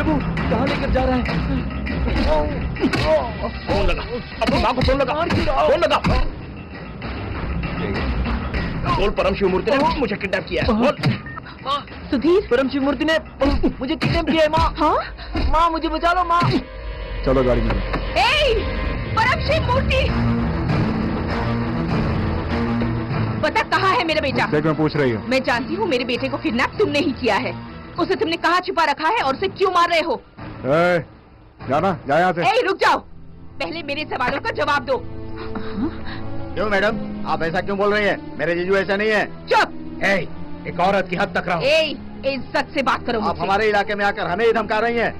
प्रभु, कहाँ लेकर जा रहा है? फोन लगा, अपनी माँ को फोन लगा, फोन लगा। बोल, परम शिव मूर्ति ने मुझे किडनैप किया है। बोल। सुधीर, परम शिव मूर्ति ने मुझे किडनैप किया है माँ। हाँ? माँ मुझे बचा लो माँ। चलो गाड़ी में। परम शिव मूर्ति, बता कहाँ है मेरा बेटा? देख, मैं पूछ रही हूँ। मैं जानती हूँ मेरे बेटे को किडनैप तुमने ही किया है। उसे तुमने कहाँ छुपा रखा है और उसे क्यों मार रहे हो? जाना, जा यहाँ से। रुक जाओ, पहले मेरे सवालों का जवाब दो। क्यों मैडम, आप ऐसा क्यों बोल रही हैं? मेरे जीजू ऐसा नहीं है। चुप। एक औरत की हद तक रहो। इज्जत से बात करो। आप हमारे इलाके में आकर हमें ही धमका रही हैं।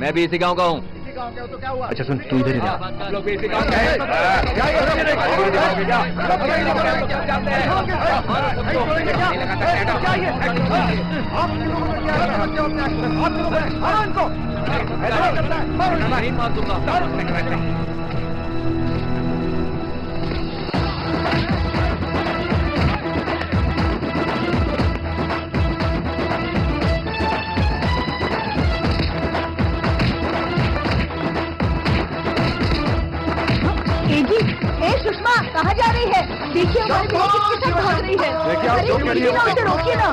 मैं भी इसी गांव का हूँ। इसी गांव का तो क्या हुआ? अच्छा सुन, तू इधर ही रह। आप लोग भी इसी गांव के हैं। सुषमा, कहाँ जा रही है? देखिए हमारे बेटे किसके साथ भाग रही है। अरे रोकिए ना उसे, रोकिए ना।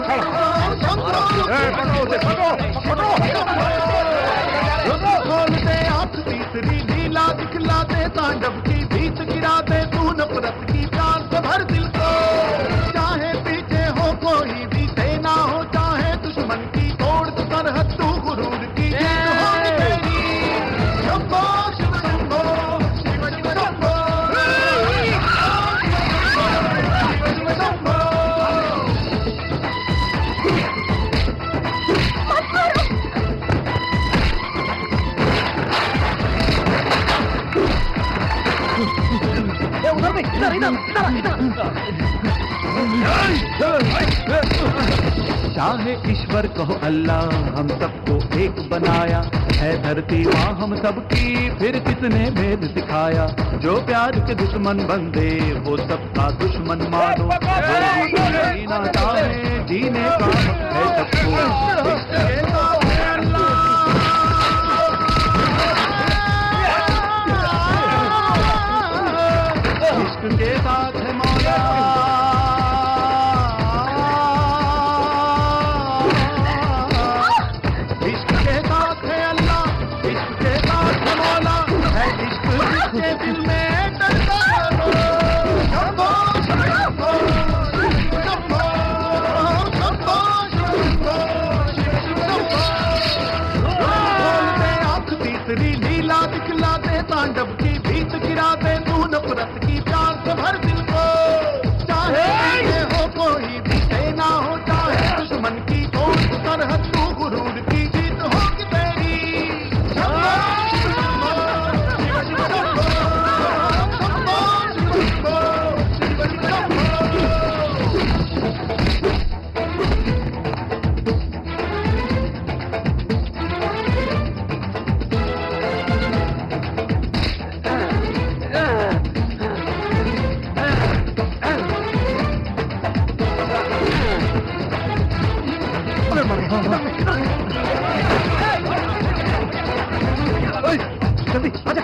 आँख तीसरी नीला दिखला दे, तांडव की भीत गिरा दे, तू नफरत की प्यार से भर दिल को। चाहे पीछे हो कोई भी सेना हो, चाहे दुश्मन की तोड़ सरहद, तू गुरूर की जीत होगी तेरी। शंभो शिव शंभो, शिव शिव शंभो, शिव शंभो। उधर भी, इधर इधर चाहे ईश्वर कहो अल्लाह, हम सबको एक बनाया है। धरती माँ हम सबकी, फिर किसने भेद सिखाया। जो प्यार के दुश्मन बंदे, वो सबका दुश्मन मानो। वो जीना चाहे, जीने का है सबको। इश्क के साथ है मौला, इश्क के साथ है अल्लाह, इश्क के साथ है मौला, है इश्क जिसके दिल में डरता हो। शंभो शंभो शिव शंभो, शंभो शंभो शिव शिव शंभो। बोलते आँख तीसरी नीला दिखला दे, तांडव की भीत गिरा दे, तू नफरत की प्यार से भर दिल को। चाहे ये हो कोई भी सेना हो, चाहे दुश्मन की तोड़ सरहद, तू गुरूर की जीत होगी तेरी। शंभो शिव शंभो, शिव शिव शंभो, शंभो शिव शंभो, शिव शिव शंभो। जल्दी आजा,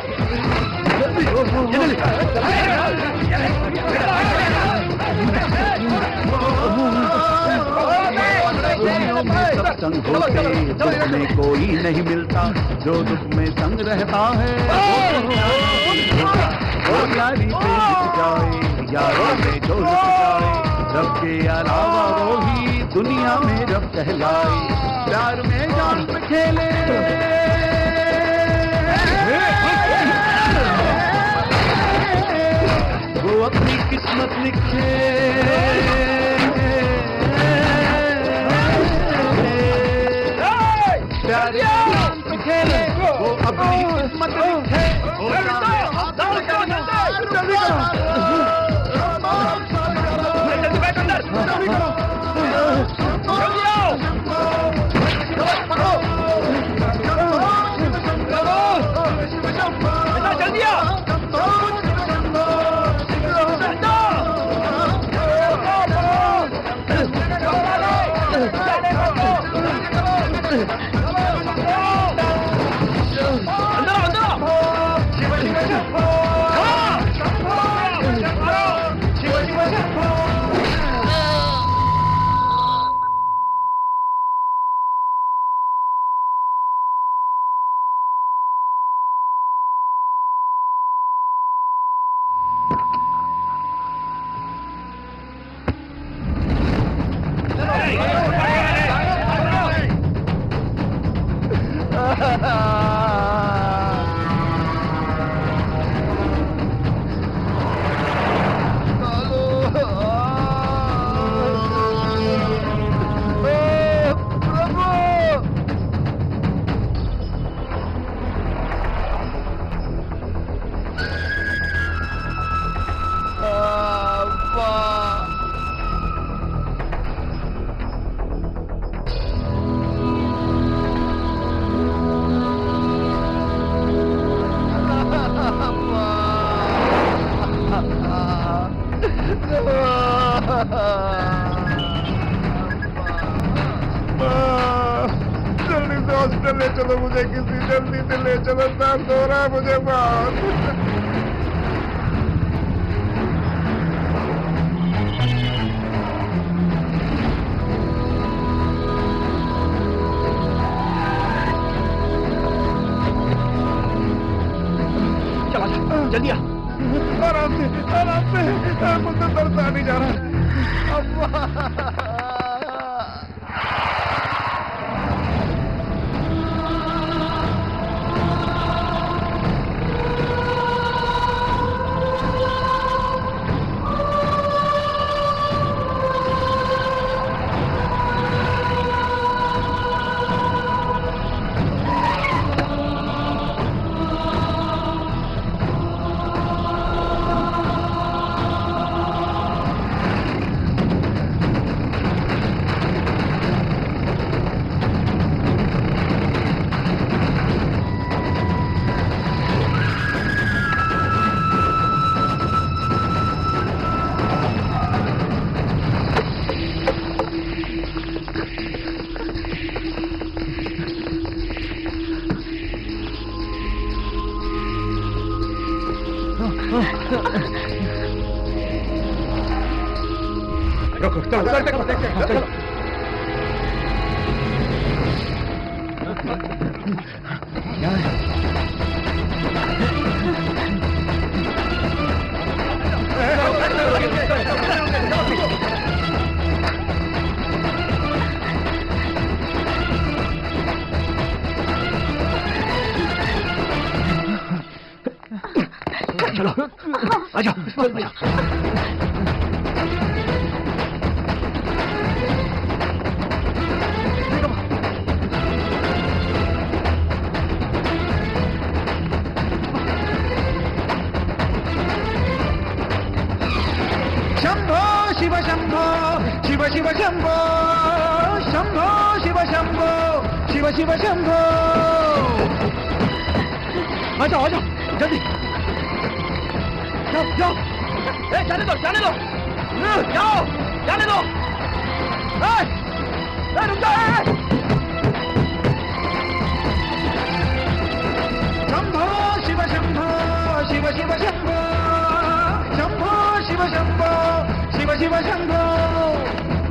संग होते दुख में कोई नहीं मिलता, जो दुख में संग रहता है वो यारी पे लिख जाए, यारी में जो लिख जाए। रब के अलावा वो ही दुनिया में रब कहलाए। प्यार में जान पे खेले, वो अपनी किस्मत लिखे। प्यार में जान पे खेले, वो अपनी किस्मत लिखे। जल्दी आओ। जल्दी से हॉस्पिटल ले चलो मुझे, किसी जल्दी से ले चलो, दर्द हो रहा है मुझे बहुत। चला जा, जल्दी आ। आराम से मुझे दर्द आ नहीं जा रहा। अब्बा रुको, चलो। चलो, आजा। शंभो शिव शंभो शिव शिव शंभो शंभो शिव शंभो शिव शिव शंभो। आ जाओ जल्दी जाओ। जाने दो, जाओ, जाने दो। रुक जाओ। शंभो शिव शंभो शिव शिव शंभो शंभो शिव शंभो शिव शिव शंभो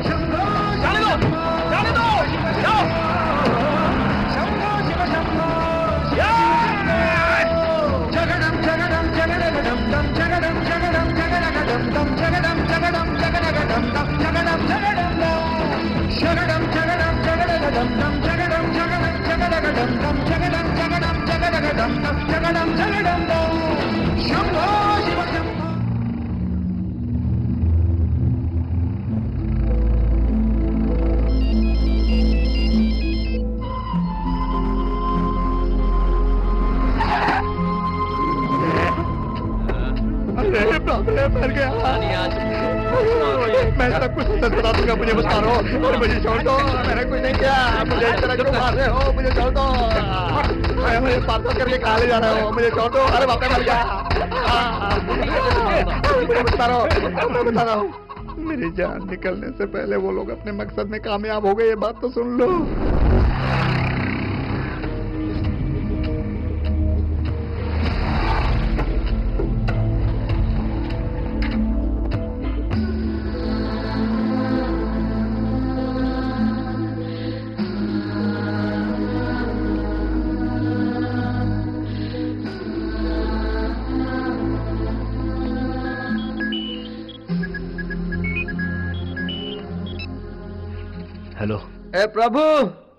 शंभो। जाने दो, जाओ। शंभो शिव शंभो जगडम जगडम जगडम दम जगडम जगडम जगडम दम जगडम जगडम जगडम दम जगडम जगडम शगडम जगडम जगडम दम जगडम जगडम जगडम दम जगडम जगडम जगडम दम जगडम जगडम शंभो शिव शंभो। मर गया। मैं सब कुछ बता दूंगा, मुझे बता रहा हूँ और मुझे छोड़ दो। मैंने कुछ नहीं किया, मुझे इस तरह क्यों मार रहे हो? मुझे छोड़ दो। मुझे पार्सल करके कहाँ ले जा रहे हो? मुझे छोड़ दो। अरे बाप रे, मर गया। मुझे बता रहा हूँ मेरी जान निकलने से पहले वो लोग अपने मकसद में कामयाब हो गए, ये बात तो सुन लो। हेलो। ए प्रभु,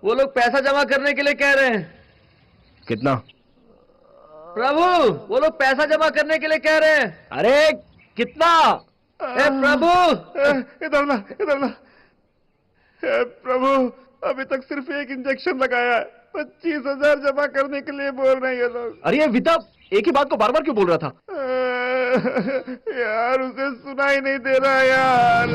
वो लोग पैसा जमा करने के लिए कह रहे हैं। कितना? प्रभु, वो लोग पैसा जमा करने के लिए कह रहे हैं। अरे कितना? ए प्रभु, इधर ना, इधर ना। हे प्रभु, अभी तक सिर्फ एक इंजेक्शन लगाया है, 25,000 जमा करने के लिए बोल रहे हैं ये लोग। अरे ये विता एक ही बात को बार बार क्यों बोल रहा था? यार उसे सुनाई नहीं दे रहा यार।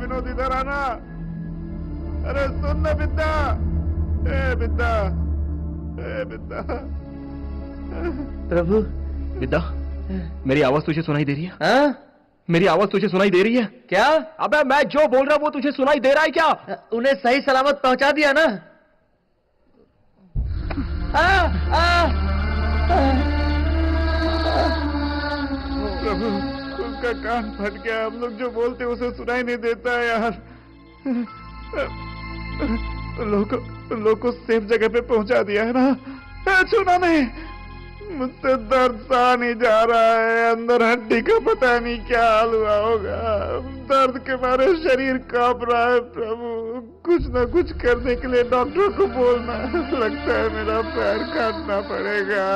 विनोद इधर आना। अरे सुन ना बिद्दा, बिद्दा, बिद्दा। प्रभु, विद्या, मेरी आवाज तुझे सुनाई दे रही है? हाँ? मेरी आवाज तुझे सुनाई दे रही है क्या? अबे मैं जो बोल रहा हूँ वो तुझे सुनाई दे रहा है क्या? उन्हें सही सलामत पहुंचा दिया ना? प्रभु, उसका कान फट गया। हम लोग जो बोलते उसे सुनाई नहीं देता है यार। लोग को सेफ जगह पे पहुंचा दिया है ना? सुना नहीं, मुझसे दर्द सहा नहीं जा रहा है। अंदर हड्डी का पता नहीं क्या हाल हुआ होगा। दर्द के मारे शरीर कांप रहा है। प्रभु, कुछ ना कुछ करने के लिए डॉक्टर को बोलना। लगता है मेरा पैर काटना पड़ेगा।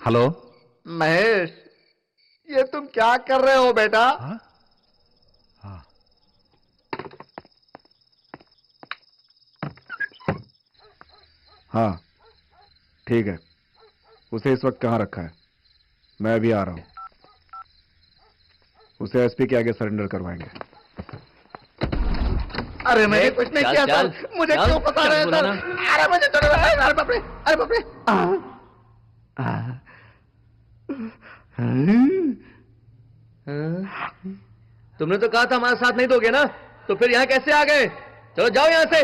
हेलो महेश, ये तुम क्या कर रहे हो बेटा? हाँ ठीक है। उसे इस वक्त कहाँ रखा है? मैं अभी आ रहा हूं। उसे एसपी के आगे सरेंडर करवाएंगे। अरे मैंने कुछ नहीं किया सर, मुझे क्यों पता रहे सर? अरे मुझे तो अरे बाप रे, अरे बाप रे। तुमने तो कहा था हमारा साथ नहीं दोगे ना, तो फिर यहाँ कैसे आ गए? चलो जाओ यहाँ से।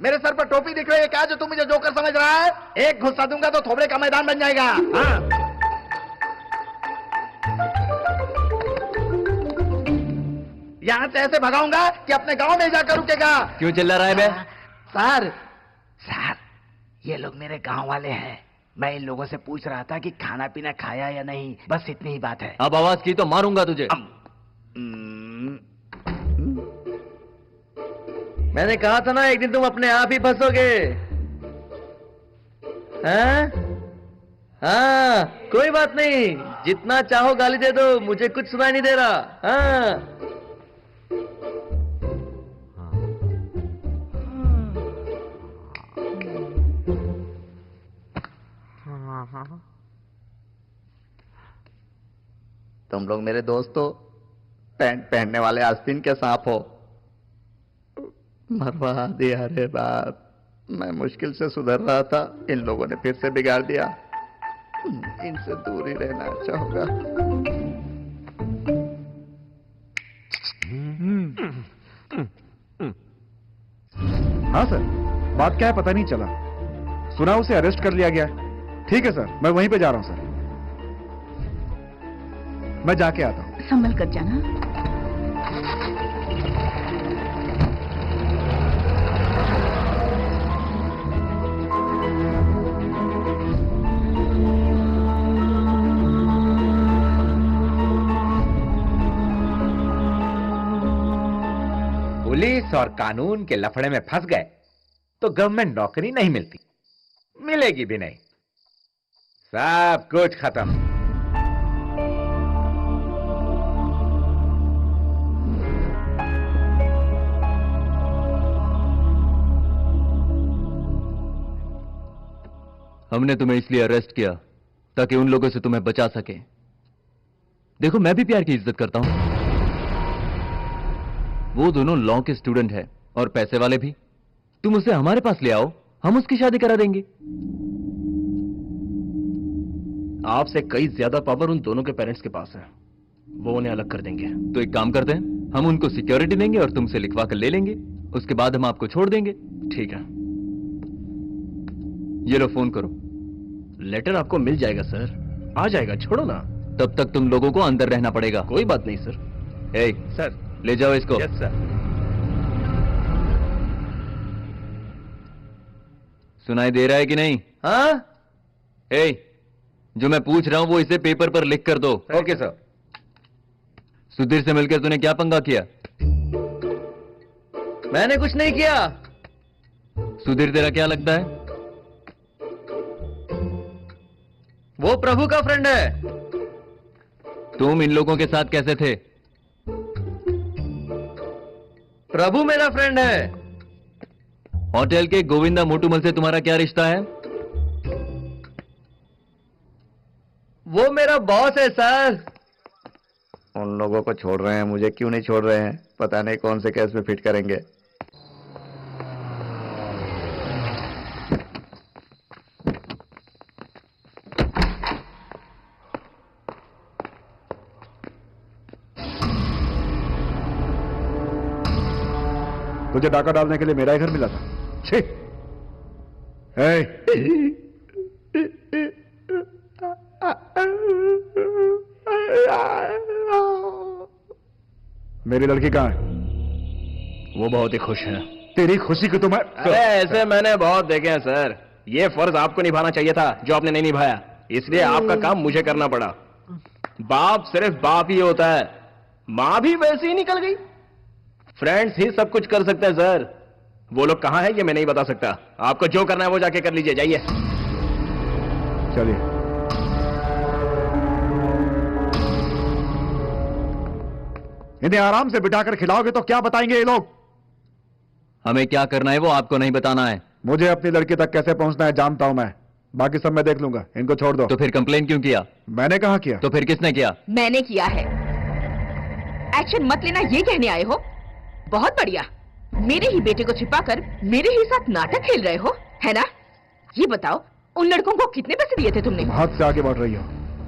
मेरे सर पर टोपी दिख रही है क्या जो तुम मुझे जोकर समझ रहा है? एक घुसा दूंगा तो थोबड़े का मैदान बन जाएगा। यहाँ से ऐसे भगाऊंगा कि अपने गांव में जाकर रुकेगा। क्यों चिल्ला रहा है बे? सर, ये लोग मेरे गांव वाले हैं। मैं इन लोगों से पूछ रहा था कि खाना पीना खाया या नहीं, बस इतनी ही बात है। अब आवाज की तो मारूंगा तुझे। मैंने कहा था ना एक दिन तुम अपने आप ही फंसोगे। हाँ, कोई बात नहीं, जितना चाहो गाली दे दो, मुझे कुछ सुनाई नहीं दे रहा। हाँ तुम लोग मेरे दोस्त हो, पैंट पहनने वाले आस्तीन के सांप हो। मरवा दिया रे बाप। मैं मुश्किल से सुधर रहा था, इन लोगों ने फिर से बिगाड़ दिया। इनसे दूर ही रहना अच्छा होगा। हाँ सर, बात क्या है पता नहीं चला। सुना उसे अरेस्ट कर लिया गया है। ठीक है सर, मैं वहीं पे जा रहा हूं सर। मैं जाके आता हूं। संभल कर जाना। पुलिस और कानून के लफड़े में फंस गए तो गवर्नमेंट नौकरी नहीं मिलती, मिलेगी भी नहीं। सब कुछ खत्म। हमने तुम्हें इसलिए अरेस्ट किया ताकि उन लोगों से तुम्हें बचा सके। देखो, मैं भी प्यार की इज्जत करता हूं। वो दोनों लॉ के स्टूडेंट हैं और पैसे वाले भी। तुम उसे हमारे पास ले आओ, हम उसकी शादी करा देंगे। आपसे कई ज्यादा पावर उन दोनों के पेरेंट्स के पास है, वो उन्हें अलग कर देंगे। तो एक काम करते हैं, हम उनको सिक्योरिटी देंगे और तुमसे लिखवा कर ले लेंगे। उसके बाद हम आपको छोड़ देंगे। ठीक है। ये लो, फोन करो। लेटर आपको मिल जाएगा सर, आ जाएगा, छोड़ो ना। तब तक तुम लोगों को अंदर रहना पड़ेगा। कोई बात नहीं सर। ए, सर ले जाओ इसको। Yes sir. सुनाई दे रहा है कि नहीं? हाँ? ए, जो मैं पूछ रहा हूं वो इसे पेपर पर लिख कर दो। Okay sir. सुधीर से मिलकर तूने क्या पंगा किया? मैंने कुछ नहीं किया। सुधीर तेरा क्या लगता है? वो प्रभु का फ्रेंड है। तुम इन लोगों के साथ कैसे थे? प्रभु मेरा फ्रेंड है। होटल के गोविंदा मोटूमल से तुम्हारा क्या रिश्ता है? वो मेरा बॉस है सर। उन लोगों को छोड़ रहे हैं, मुझे क्यों नहीं छोड़ रहे हैं? पता नहीं कौन से केस में फिट करेंगे। तुझे डाका डालने के लिए मेरा ही घर मिला था। छी! मेरी लड़की कहाँ है? वो बहुत ही खुश है। तेरी खुशी की तो मैं... अरे ऐसे मैंने बहुत देखे हैं सर। ये फर्ज आपको निभाना चाहिए था जो आपने नहीं निभाया, इसलिए आपका काम मुझे करना पड़ा। बाप सिर्फ बाप ही होता है, मां भी वैसे ही निकल गई। फ्रेंड्स ही सब कुछ कर सकते हैं सर। वो लोग कहां हैं ये मैं नहीं बता सकता। आपको जो करना है वो जाके कर लीजिए, जाइए। चलिए। इन्हें आराम से बिठाकर खिलाओगे तो क्या बताएंगे ये लोग? हमें क्या करना है वो आपको नहीं बताना है। मुझे अपनी लड़की तक कैसे पहुंचना है जानता हूं मैं। बाकी सब मैं देख लूंगा, इनको छोड़ दो। तो फिर कंप्लेन क्यों किया? मैंने कहा किया। तो फिर किसने किया? मैंने किया है। एक्शन मत लेना ये कहने आए हो? बहुत बढ़िया। मेरे ही बेटे को छिपाकर मेरे ही साथ नाटक खेल रहे हो, है ना? ये बताओ, उन लड़कों को कितने पैसे दिए थे तुमने? हाथ से आगे बढ़ रही हो,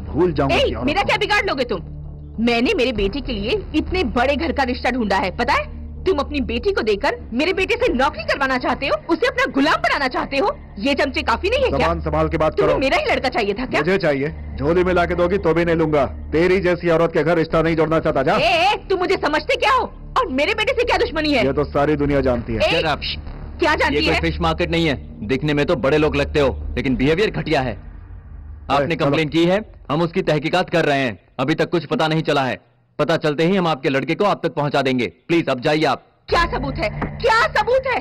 भूल जाऊंगा। मेरा क्या बिगाड़ लोगे तुम? मैंने मेरे बेटे के लिए इतने बड़े घर का रिश्ता ढूंढा है, पता है? तुम अपनी बेटी को देकर मेरे बेटे से नौकरी करवाना चाहते हो, उसे अपना गुलाम बनाना चाहते हो। ये चमचे काफी नहीं है क्या? संभाल के बात करो। तुम्हें मेरा ही लड़का चाहिए था क्या? मुझे चाहिए। झोली में लाके दोगी तो भी नहीं लूंगा। तेरी जैसी औरत के घर रिश्ता नहीं जोड़ना चाहता। जा। तुम मुझे समझते क्या हो? और मेरे बेटे से क्या दुश्मनी है? ये तो सारी दुनिया जानती है। क्या जानती है? ये कोई फिश मार्केट नहीं है। दिखने में तो बड़े लोग लगते हो, लेकिन बिहेवियर घटिया है। आपने कंप्लेन की है, हम उसकी तहकीकात कर रहे हैं। अभी तक कुछ पता नहीं चला है। पता चलते ही हम आपके लड़के को आप तक पहुंचा देंगे। प्लीज अब जाइए आप। क्या सबूत है? क्या सबूत है?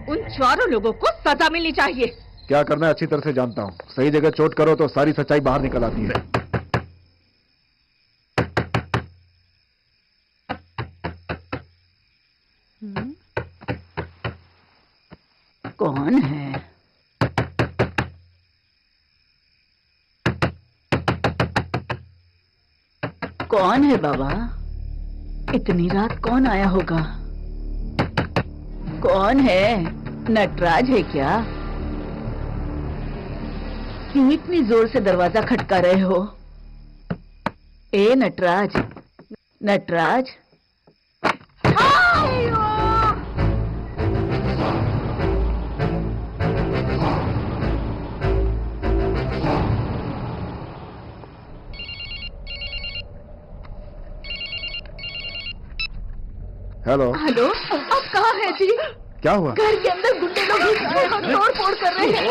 उन चारों लोगों को सजा मिलनी चाहिए। क्या करना है अच्छी तरह से जानता हूँ। सही जगह चोट करो तो सारी सच्चाई बाहर निकल आती है। कौन है? कौन है बाबा? इतनी रात कौन आया होगा? कौन है? नटराज है क्या? क्यों इतनी जोर से दरवाजा खटका रहे हो? ए नटराज, नटराज। हेलो हेलो, आप कहाँ हैं जी? क्या हुआ? घर के अंदर गुंडे लोग घुस गए और तोड़ फोड़ कर रहे हैं।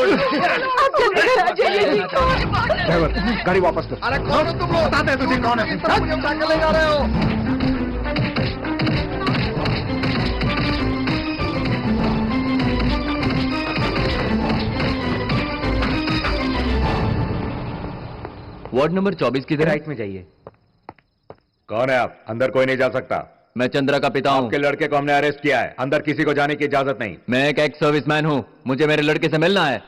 आप जल्दी घर आ जाइए जी। ड्राइवर, गाड़ी वापस कर। अरे कौन हो तुम लोग? बताते हैं तुझे कौन है। मुझे उठा के ले जा रहे हो। वार्ड नंबर 24 की राइट में जाइए। कौन है आप? अंदर कोई नहीं जा सकता। मैं चंद्रा का पिता हूँ। आपके लड़के को हमने अरेस्ट किया है। अंदर किसी को जाने की इजाजत नहीं। मैं एक एक्स सर्विसमैन हूँ, मुझे मेरे लड़के से मिलना है।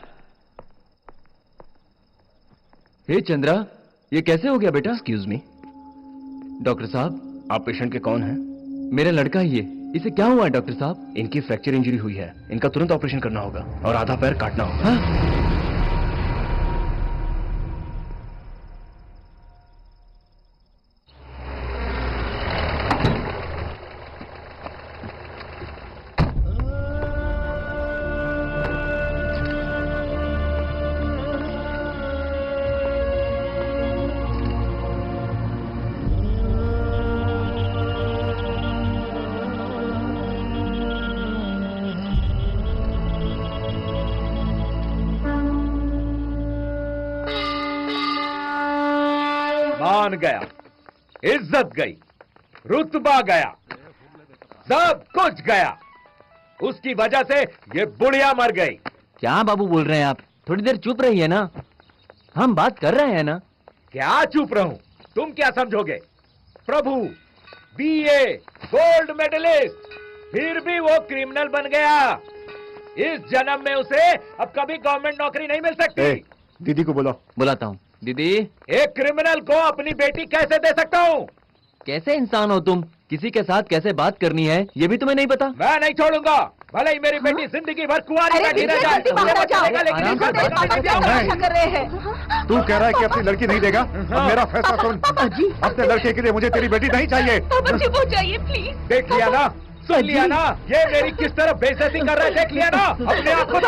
हे चंद्रा, ये कैसे हो गया बेटा? एक्सक्यूज मी, डॉक्टर साहब। आप पेशेंट के कौन हैं? मेरा लड़का ही है। इसे क्या हुआ है डॉक्टर साहब? इनकी फ्रैक्चर इंजरी हुई है, इनका तुरंत ऑपरेशन करना होगा और आधा पैर काटना होगा। हाँ? मान गया, इज्जत गई, रुतबा गया, सब कुछ गया। उसकी वजह से ये बुढ़िया मर गई। क्या बाबू बोल रहे हैं आप? थोड़ी देर चुप रहिए ना, हम बात कर रहे हैं ना। क्या चुप रहूं? तुम क्या समझोगे? प्रभु, बीए, गोल्ड मेडलिस्ट, फिर भी वो क्रिमिनल बन गया। इस जन्म में उसे अब कभी गवर्नमेंट नौकरी नहीं मिल सकती। दीदी को बुलाओ। बुलाता हूँ। दीदी। एक क्रिमिनल को अपनी बेटी कैसे दे सकता हूँ? कैसे इंसान हो तुम? किसी के साथ कैसे बात करनी है ये भी तुम्हें नहीं पता? मैं नहीं छोड़ूंगा, भले ही मेरी बेटी जिंदगी भर कुंवारी बैठी रह जाए। कर रहे हैं। तू कह रहा है कि अपनी लड़की नहीं देगा? अब मेरा फैसला सुन। अपने लड़के के लिए मुझे तेरी बेटी नहीं चाहिए। प्लीज। देख लिया ना, सुन लिया ना, ये मेरी किस तरह बेइज्जती कर रहा है, देख लिया ना अपने आप को।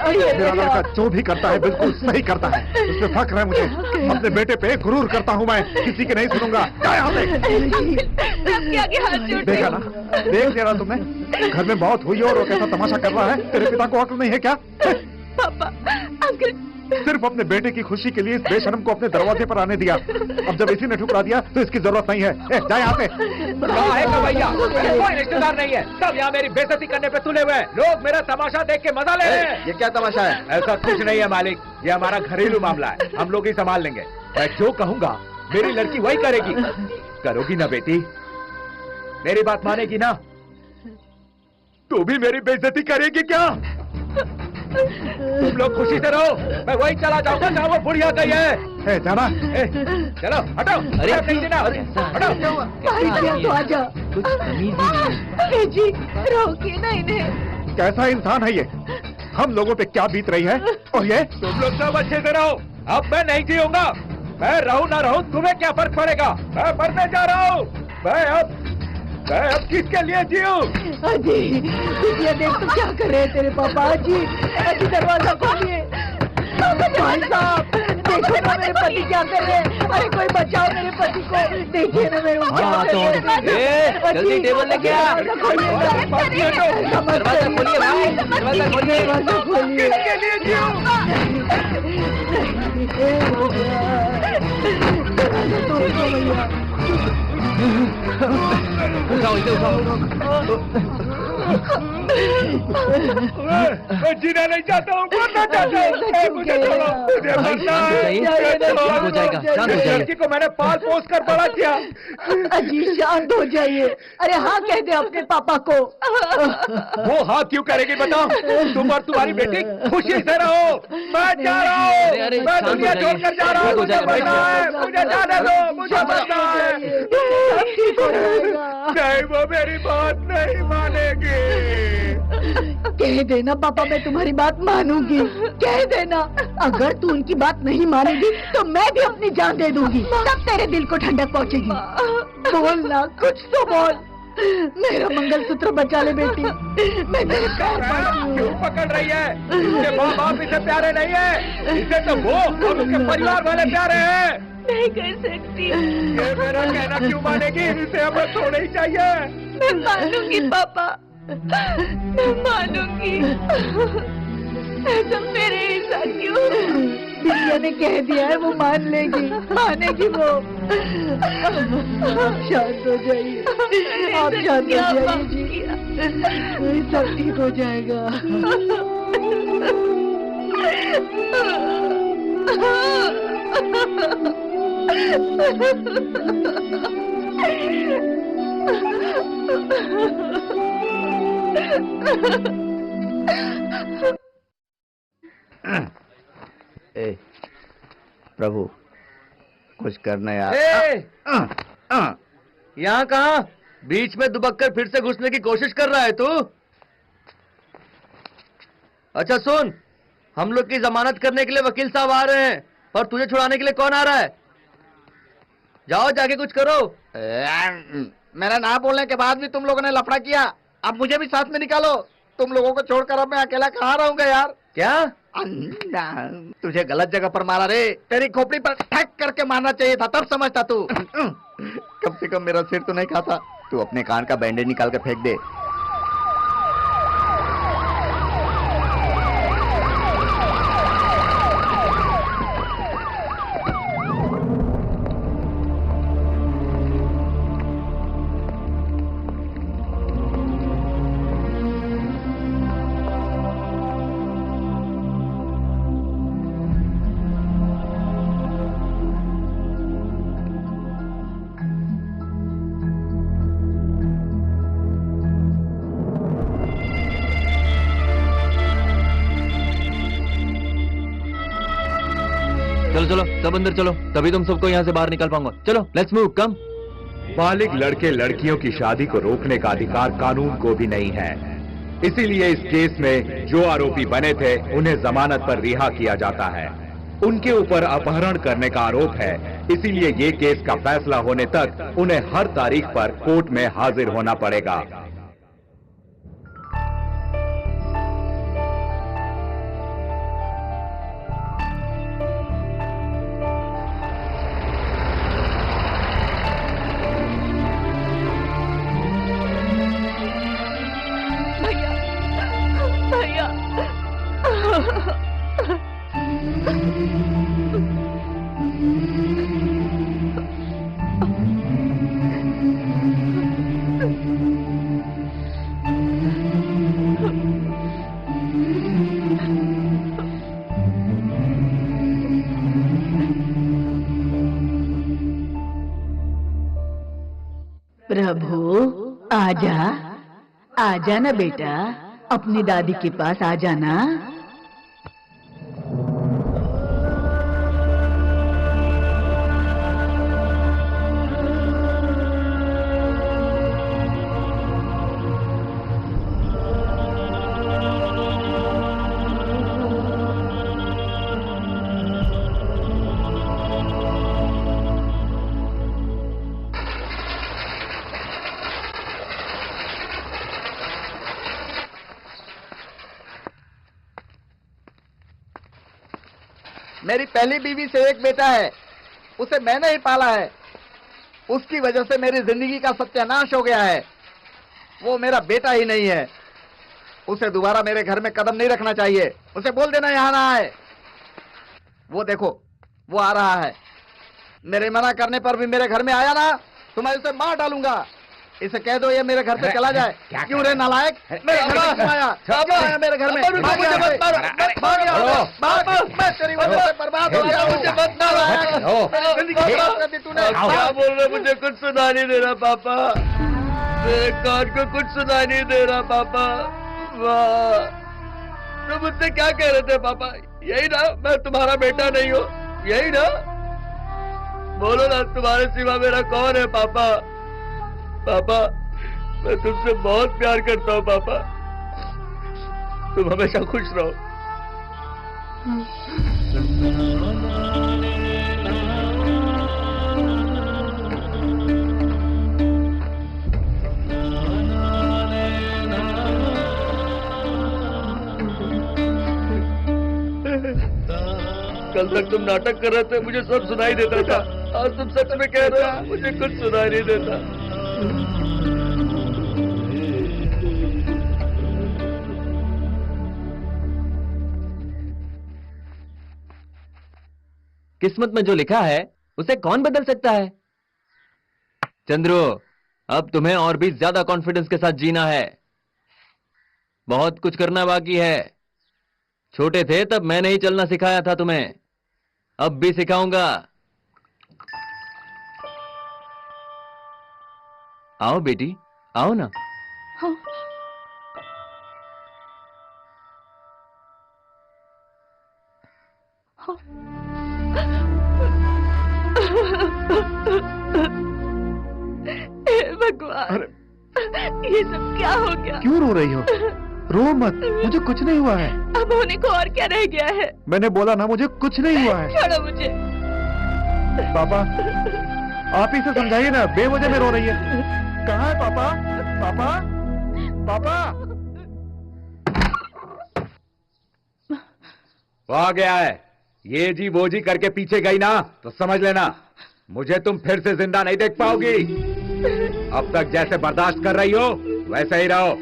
मेरा लड़का जो भी करता है बिल्कुल सही करता है, उसमें फख्र है मुझे। अपने बेटे पे गुरूर करता हूँ मैं, किसी के नहीं सुनूंगा। देखा ना, देख लिया ना तुमने, घर में मौत हुई और वो कैसा तमाशा कर रहा है। तेरे पिता को अक्ल नहीं है क्या? पापा, अंकल सिर्फ अपने बेटे की खुशी के लिए इस बेशरम को अपने दरवाजे पर आने दिया। अब जब इसी ने ठुकरा दिया तो इसकी जरूरत नहीं है। जा यहाँ से। भैया, कोई रिश्तेदार नहीं है, सब यहाँ मेरी बेइज्जती करने पे तुले हुए हैं। लोग मेरा तमाशा देख के मजा ले रहे हैं। ये क्या तमाशा है? ऐसा कुछ नहीं है मालिक, ये हमारा घरेलू मामला है, हम लोग ही संभाल लेंगे। मैं जो कहूँगा मेरी लड़की वही करेगी। करोगी ना बेटी? मेरी बात मानेगी ना? तू भी मेरी बेइज्जती करेगी क्या? तुम लोग खुशी से रहो, मैं वही चला जाऊंगा जहाँ वो बुढ़िया गई है। जाना। चलो हटाओ। अरे नहीं देना, हटाओ। जी रोकिए ना इन्हें। कैसा इंसान है ये? हम लोगों पे क्या बीत रही है? और ये तुम लोग सब अच्छे से रहो, अब मैं नहीं जीऊंगा। मैं रहूं ना रहूं तुम्हें क्या फर्क पड़ेगा? मैं मरने जा रहा हूँ। मैं अब किसके लिए जीऊं? अजी, ये देख तुम क्या कर रहे हैं तेरे पापा। अजी, अजी दरवाजा खोलिए। भाई साहब देखो ना मेरे पति क्या कर रहे हैं। अरे कोई बचाओ मेरे पति को। देखिए ना मेरे जल्दी टेबल लेके आ। दरवाजा खोलिए भाई, दरवाजा खोलिए। किसके लिए जीऊं? उठाओ इसे, उठाओ। मैं जीना नहीं चाहता हूँ, मरना चाहता हूँ। मुझे छोड़ो, मुझे मरना है। शांत हो जाएगा, शांत हो जाइए। लड़की को मैंने पाल पोस कर बड़ा किया। अजी शांत हो जाइए। अरे हाँ कह दे अपने पापा को। वो हाँ क्यों करेगी बताओ? तुम और तुम्हारी बेटी खुशी से रहो। मैं जा रहा हूँ, मैं दुनिया छोड़कर जा रहा हूँ। मुझे मरना है, मुझे जाने दो, मुझे मरना है। नहीं, वो मेरी बात नहीं मानेगी। कह देना पापा, मैं तुम्हारी बात मानूंगी। कह देना, अगर तू उनकी बात नहीं मानेगी तो मैं भी अपनी जान दे दूंगी। तब तेरे दिल को ठंडक पहुंचेगी। बोल ना, कुछ तो बोल। मेरा मंगलसूत्र बचा ले बेटी, मैं तेरे पैर पड़ती हूँ। क्यों पकड़ रही है? इसके माँ बाप इसे प्यारे नहीं है, इसे तो वो और उसके परिवार वाले प्यारे हैं। नहीं कर सकती। ये मेरा कहना क्यों मानेगी? इसे हमें छोड़ना ही चाहिए। मैं मानूंगी पापा, मैं मानूंगी। ऐसा मेरे ही साथ क्यों? बिटिया ने कह दिया है, वो मान लेगी, मानेगी वो। आप शांत हो जाइए, आप शांत हो जाइए जी, सब ठीक हो जाएगा। ए, प्रभु कुछ करना यार। यहाँ कहाँ? बीच में दुबक कर फिर से घुसने की कोशिश कर रहा है तू? अच्छा सुन, हम लोग की जमानत करने के लिए वकील साहब आ रहे हैं, और तुझे छुड़ाने के लिए कौन आ रहा है? जाओ जाके कुछ करो। मेरा ना बोलने के बाद भी तुम लोगों ने लफड़ा किया, अब मुझे भी साथ में निकालो। तुम लोगों को छोड़कर अब मैं अकेला कहाँ रहूंगा यार। क्या? तुझे गलत जगह पर मारा रे, तेरी खोपड़ी पर ठक करके मारना चाहिए था, तब समझता तू। कम से कम मेरा सिर तो नहीं खाता। तू अपने कान का बैंडेज निकाल कर फेंक दे। चलो चलो सब अंदर चलो, तभी तुम सबको यहाँ से बाहर निकाल पाऊंगा। चलो लेट्स मूव, कम। बालिग लड़के लड़कियों की शादी को रोकने का अधिकार कानून को भी नहीं है। इसीलिए इस केस में जो आरोपी बने थे उन्हें जमानत पर रिहा किया जाता है। उनके ऊपर अपहरण करने का आरोप है, इसीलिए ये केस का फैसला होने तक उन्हें हर तारीख पर कोर्ट में हाजिर होना पड़ेगा। प्रभु आजा, आजा ना बेटा, अपनी दादी के पास आ जाना। मेरी पहली बीवी से एक बेटा है, उसे मैंने ही पाला है। उसकी वजह से मेरी जिंदगी का सत्यानाश हो गया है। वो मेरा बेटा ही नहीं है। उसे दोबारा मेरे घर में कदम नहीं रखना चाहिए। उसे बोल देना यहाँ ना आए। वो देखो, वो आ रहा है। मेरे मना करने पर भी मेरे घर में आया ना तो मैं उसे मार डालूंगा। इसे कह दो ये मेरे घर से चला जाए। क्यों रे नालायक, मेरे घर में क्यों आया? क्यों आया मेरे घर में? भाग यहाँ से। भाग यहाँ से। भाग, मैं तेरी वजह से बर्बाद हो गया। मुझे मत नालायक, जिंदगी बर्बाद कर दी तूने। क्या बोल रहे? मुझे कुछ सुनाई नहीं दे रहा पापा, मेरे कान को कुछ सुनाई नहीं दे रहा पापा। वाह, तुम मुझसे क्या कह रहे थे पापा? यही ना मैं तुम्हारा बेटा नहीं हूँ, यही ना? बोलो ना, तुम्हारे सिवा मेरा कौन है पापा? पापा, मैं तुमसे बहुत प्यार करता हूँ पापा, तुम हमेशा खुश रहो। कल तक तुम नाटक कर रहे थे, मुझे सब सुनाई देता था। आज तुम सच में कह रहे हो, मुझे कुछ सुनाई नहीं देता। किस्मत में जो लिखा है उसे कौन बदल सकता है? चंद्रू, अब तुम्हें और भी ज्यादा कॉन्फिडेंस के साथ जीना है। बहुत कुछ करना बाकी है। छोटे थे तब मैंने ही चलना सिखाया था तुम्हें, अब भी सिखाऊंगा। आओ बेटी, आओ ना। हाँ। हाँ। हे भगवान, ये सब क्या हो गया? क्यों रो रही हो? रो मत, मुझे कुछ नहीं हुआ है। अब होने को और क्या रह गया है? मैंने बोला ना, मुझे कुछ नहीं हुआ है। छोड़ो मुझे। पापा, आप ही से समझाइए ना, बेवजह में रो रही है। कहाँ है पापा? पापा, पापा। वो आ गया है। ये जी वो जी करके पीछे गई ना तो समझ लेना मुझे तुम फिर से जिंदा नहीं देख पाओगी। अब तक जैसे बर्दाश्त कर रही हो वैसे ही रहो,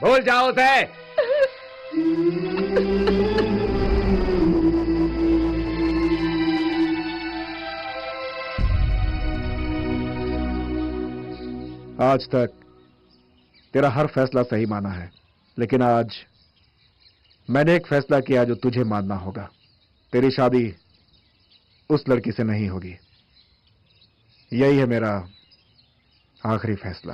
भूल जाओ उसे। आज तक तेरा हर फैसला सही माना है, लेकिन आज मैंने एक फैसला किया जो तुझे मानना होगा। तेरी शादी उस लड़की से नहीं होगी। यही है मेरा आखिरी फैसला।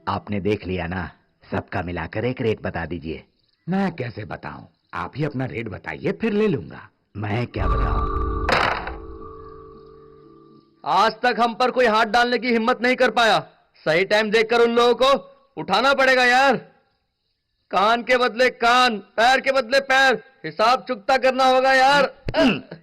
आपने देख लिया ना, सबका मिलाकर एक रेट बता दीजिए। मैं कैसे बताऊं? आप ही अपना रेट बताइए, फिर ले लूंगा। मैं क्या बताऊं? आज तक हम पर कोई हाथ डालने की हिम्मत नहीं कर पाया। सही टाइम देखकर उन लोगों को उठाना पड़ेगा यार। कान के बदले कान, पैर के बदले पैर, हिसाब चुकता करना होगा यार।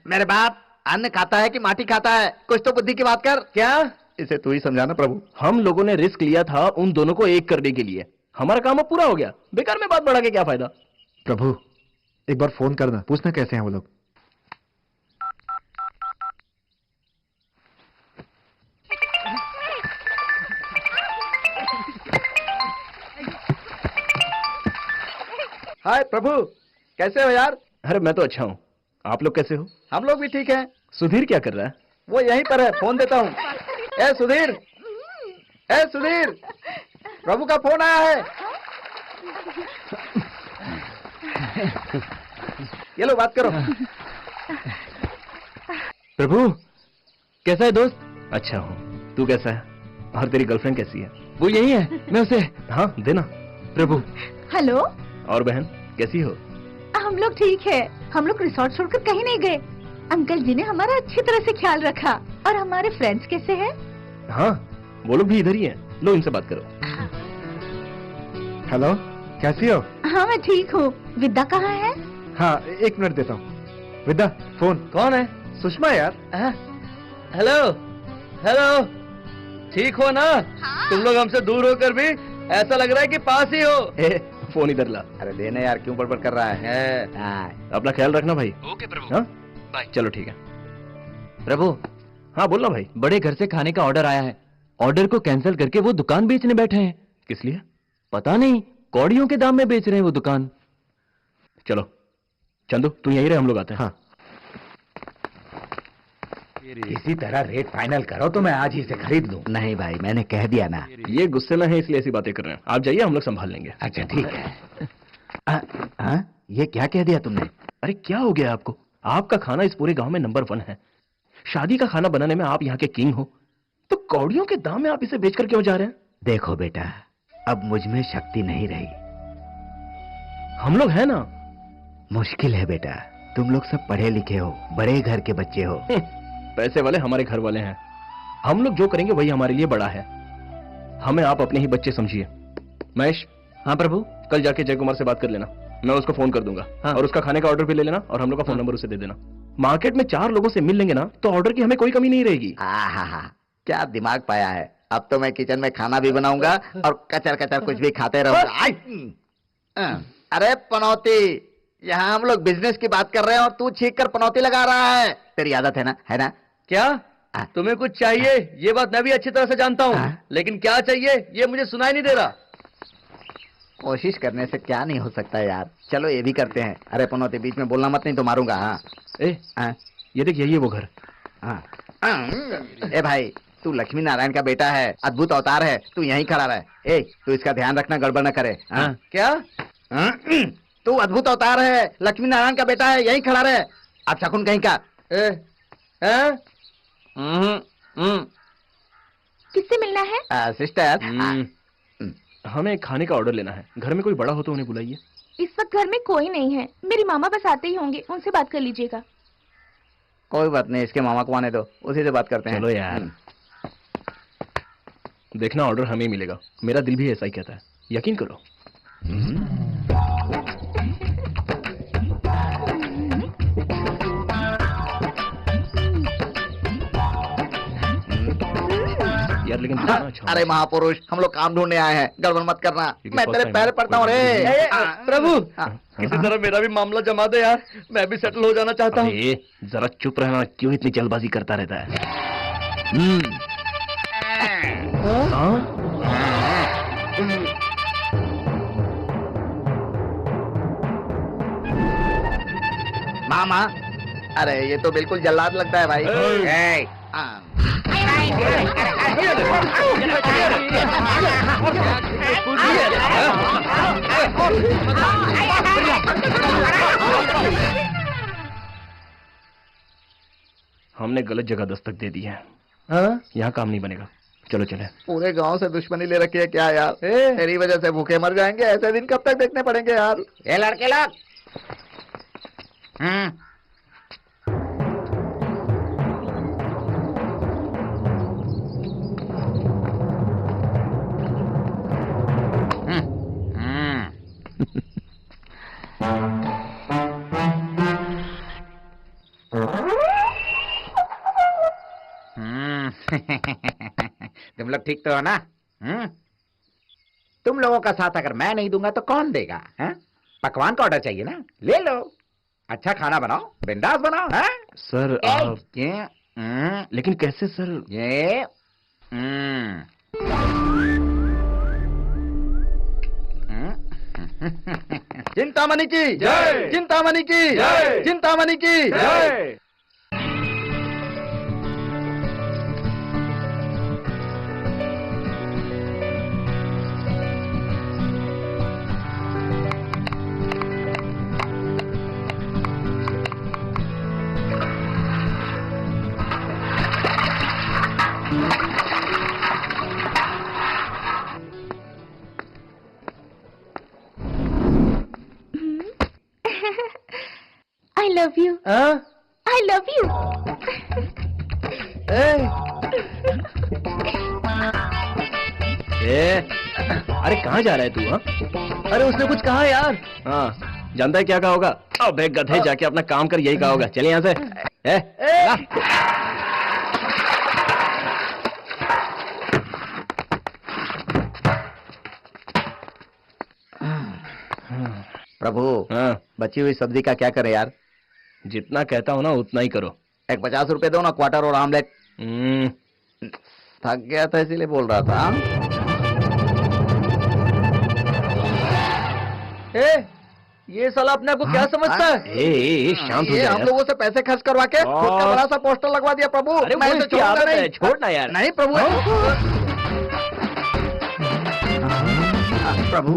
मेरे बाप, अन्न खाता है कि माटी खाता है? कुछ तो बुद्धि की बात कर। क्या? इसे तू ही समझाना प्रभु। हम लोगों ने रिस्क लिया था उन दोनों को एक करने के लिए। हमारा काम अब पूरा हो गया, बेकार में बात बढ़ा के क्या फायदा? प्रभु, एक बार फोन करना, पूछना कैसे हैं वो लोग। हाय प्रभु, कैसे हो यार? अरे मैं तो अच्छा हूँ, आप लोग कैसे हो? हम लोग भी ठीक हैं। सुधीर क्या कर रहा है? वो यहीं पर है, फोन देता हूँ। ए सुधीर, ए सुधीर, प्रभु का फोन आया है। ये लो, बात करो। प्रभु, कैसा है दोस्त? अच्छा हूँ, तू कैसा है? और तेरी गर्लफ्रेंड कैसी है? वो यही है, मैं उसे। हाँ देना। प्रभु। हेलो। और बहन कैसी हो? हम लोग ठीक है। हम लोग रिसोर्ट छोड़कर कहीं नहीं गए। अंकल जी ने हमारा अच्छी तरह से ख्याल रखा। और हमारे फ्रेंड्स कैसे हैं? हाँ, वो लोग भी इधर ही हैं। लो इनसे बात करो। हेलो, कैसी हो? हाँ मैं ठीक हूँ। विद्या कहाँ है? हाँ, एक मिनट देता हूँ। विद्या, फोन। कौन है? सुषमा यार। हेलो हेलो, ठीक हो ना? तुम लोग हमसे दूर होकर भी ऐसा लग रहा है कि पास ही हो। फोन इधर ला। अरे देना यार, क्यों बड़बड़ कर रहा है? अपना ख्याल रखना भाई। ओके प्रभु। हाँ? बाय। चलो ठीक है। प्रभु। हाँ बोलना भाई। बड़े घर से खाने का ऑर्डर आया है। ऑर्डर को कैंसिल करके वो दुकान बेचने बैठे हैं। किस लिए? पता नहीं, कौड़ियों के दाम में बेच रहे हैं वो दुकान। चलो चंदू, तू यहीं रहे, हम लोग आते हैं। हाँ। किसी तरह रेट फाइनल करो तो मैं आज ही से खरीद लूं। नहीं भाई, मैंने कह दिया ना। ये गुस्से में है इसलिए ऐसी बातें कर रहे हैं। आप जाइए, हम लोग संभाल लेंगे। अच्छा ठीक है। ये क्या कह दिया तुमने? अरे क्या हो गया आपको? आपका खाना इस पूरे गांव में नंबर 1 है। शादी का खाना बनाने में आप यहाँ के किंग हो, तो कौड़ियों के दाम में आप इसे बेचकर क्यों जा रहे हैं? देखो बेटा, अब मुझ में शक्ति नहीं रही। हम लोग हैं ना। मुश्किल है बेटा, तुम लोग सब पढ़े लिखे हो, बड़े घर के बच्चे हो। पैसे वाले हमारे घर वाले हैं। हम लोग जो करेंगे वही हमारे लिए बड़ा है। हमें आप अपने ही बच्चे समझिए। महेश। हाँ प्रभु। कल जाके जय कुमार से बात कर लेना, मैं उसको फोन कर दूंगा। हाँ। और उसका खाने का ऑर्डर भी ले लेना और हम लोग का फोन नंबर उसे दे देना। मार्केट में 4 लोगों से मिल लेंगे ना तो ऑर्डर की हमें कोई कमी नहीं रहेगी। क्या दिमाग पाया है। अब तो मैं किचन में खाना भी बनाऊंगा और कचर कचर कुछ भी खाते रहूंगा। अरे पनौती, यहाँ हम लोग बिजनेस की बात कर रहे हैं और तू छींक कर पनौती लगा रहा है। तेरी आदत है ना? क्या तुम्हें कुछ चाहिए? ये बात मैं भी अच्छी तरह से जानता हूँ, लेकिन क्या चाहिए ये मुझे सुनाई नहीं दे रहा। कोशिश करने से क्या नहीं हो सकता यार। चलो ये भी करते हैं। अरे पनौती, बीच में बोलना मत, नहीं तो मारूंगा। ये देख, यही है वो घर। ए भाई, तू लक्ष्मी नारायण का बेटा है, अद्भुत अवतार है, तू यहीं खड़ा रहे। ए, तू इसका ध्यान रखना, गड़बड़ न करे। क्या? तू अद्भुत अवतार है, लक्ष्मी नारायण का बेटा है, यहीं खड़ा रहे। अब शकुन कहीं का। किससे मिलना है? सिस्टर, हमें खाने का ऑर्डर लेना है। घर में कोई बड़ा हो तो उन्हें बुलाइए। इस वक्त घर में कोई नहीं है, मेरी मामा बस आते ही होंगे, उनसे बात कर लीजिएगा। कोई बात नहीं, इसके मामा को आने दो, उसी से बात करते हैं। चलो यार। देखना, ऑर्डर हमें ही मिलेगा। मेरा दिल भी ऐसा ही कहता है, यकीन करो। यार लेकिन अरे महापुरुष, हम लोग काम ढूंढने आए हैं, गड़बड़ मत करना। मैं तेरे पैर पड़ता हूँ रे। प्रभु, किसी तरह मेरा भी मामला जमा दे यार, मैं भी सेटल हो जाना चाहता हूँ। जरा चुप रहना, क्यों इतनी जल्दबाजी करता रहता है? मामा, अरे ये तो बिल्कुल जल्लाद लगता है भाई। हमने गलत जगह दस्तक दे दी है। यहाँ काम नहीं बनेगा, चलो चले। पूरे गांव से दुश्मनी ले रखी है क्या यार? तेरी वजह से भूखे मर जाएंगे, ऐसे दिन कब तक देखने पड़ेंगे यार? ये लड़के लोग, तुम लोग ठीक तो हो ना? तुम लोगों का साथ अगर मैं नहीं दूंगा तो कौन देगा? पकवान का ऑर्डर चाहिए ना, ले लो। अच्छा खाना बनाओ, बिंदास बनाओ। सर लेकिन कैसे सर? ये चिंतामणि की जय, चिंतामणि की जय, चिंतामणि की जय। I love you. I love you. अरे कहाँ जा रहा है तू? अरे उसने कुछ कहा यार। हाँ, जानता है क्या कहा होगा? अबे गधे, जाके अपना काम कर, यही कहा होगा। चलिए यहाँ से। प्रभु, बची हुई सब्जी का क्या करें यार? जितना कहता हूँ ना उतना ही करो। एक 50 रुपए दो ना, क्वार्टर और आमलेट। थक गया था इसीलिए बोल रहा था। ये साला अपने आप को क्या समझता है? शांत हो ये जा हम यार। लोगों से पैसे खर्च करवा के खुद का बड़ा सा पोस्टर लगवा दिया प्रभु। अरे मैं वो इसे इसकी छोड़ूंगा आदत है, नहीं। छोड़ना यार। नहीं प्रभु। प्रभु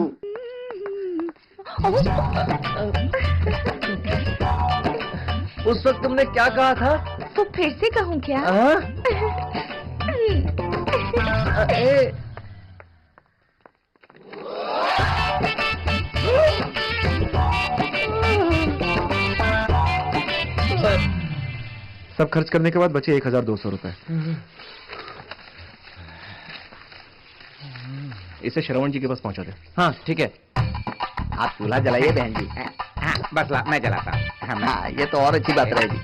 उस वक्त तुमने क्या कहा था? तो फिर से कहूँ क्या? ए, सब खर्च करने के बाद बचे 1200 रुपए। इसे श्रवण जी के पास पहुंचा दे। हाँ ठीक है। आप चूल्हा जलाइए बहन जी। बस ला, मैं जलाता हूँ। हाँ, ये तो और अच्छी बात रहेगी।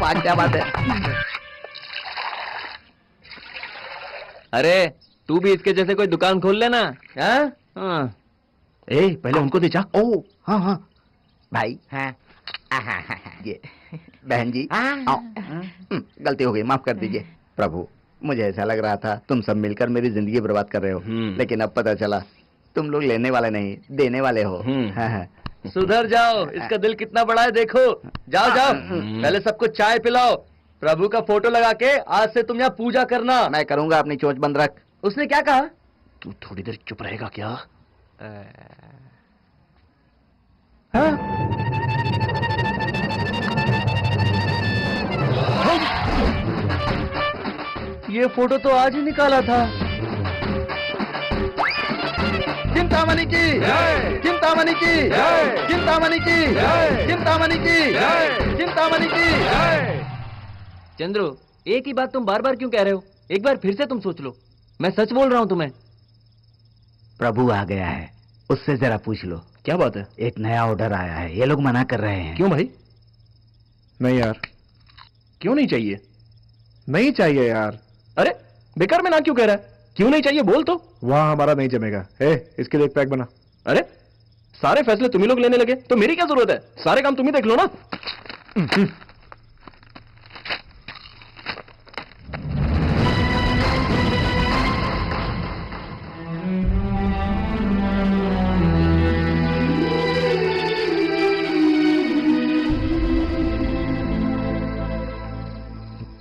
वाह क्या बात है। अरे तू भी इसके जैसे कोई दुकान खोल लेना। हाँ? पहले उनको दे जा। ओ हाँ हाँ भाई। हाँ। ये बहन जी आओ। गलती हो गई, माफ कर दीजिए। प्रभु मुझे ऐसा लग रहा था तुम सब मिलकर मेरी जिंदगी बर्बाद कर रहे हो, लेकिन अब पता चला तुम लोग लेने वाले नहीं देने वाले हो। हाँ, हाँ। सुधर जाओ, इसका दिल कितना बड़ा है देखो। जाओ जाओ, पहले सबको चाय पिलाओ। प्रभु का फोटो लगा के आज से तुम यहाँ पूजा करना। मैं करूंगा, अपनी चोंच बंद रख। उसने क्या कहा? तू थोड़ी देर चुप रहेगा क्या? ये फोटो तो आज ही निकाला था। चिंतामणि की, चिंतामणि की, चिंतामणि की, चिंतामणि की, चिंतामणि की। चंद्रू, एक ही बात तुम बार बार क्यों कह रहे हो? एक बार फिर से तुम सोच लो। मैं सच बोल रहा हूं तुम्हें। प्रभु आ गया है, उससे जरा पूछ लो। क्या बात है? एक नया ऑर्डर आया है, ये लोग मना कर रहे हैं। क्यों भाई? नहीं यार, क्यों नहीं चाहिए? नहीं चाहिए यार। अरे बेकार में ना क्यों कह रहा है? क्यों नहीं चाहिए बोल तो। वहां हमारा नहीं जमेगा। इसके लिए एक पैक बना। अरे सारे फैसले तुम ही लोग लेने लगे तो मेरी क्या जरूरत है? सारे काम तुम ही देख लो ना।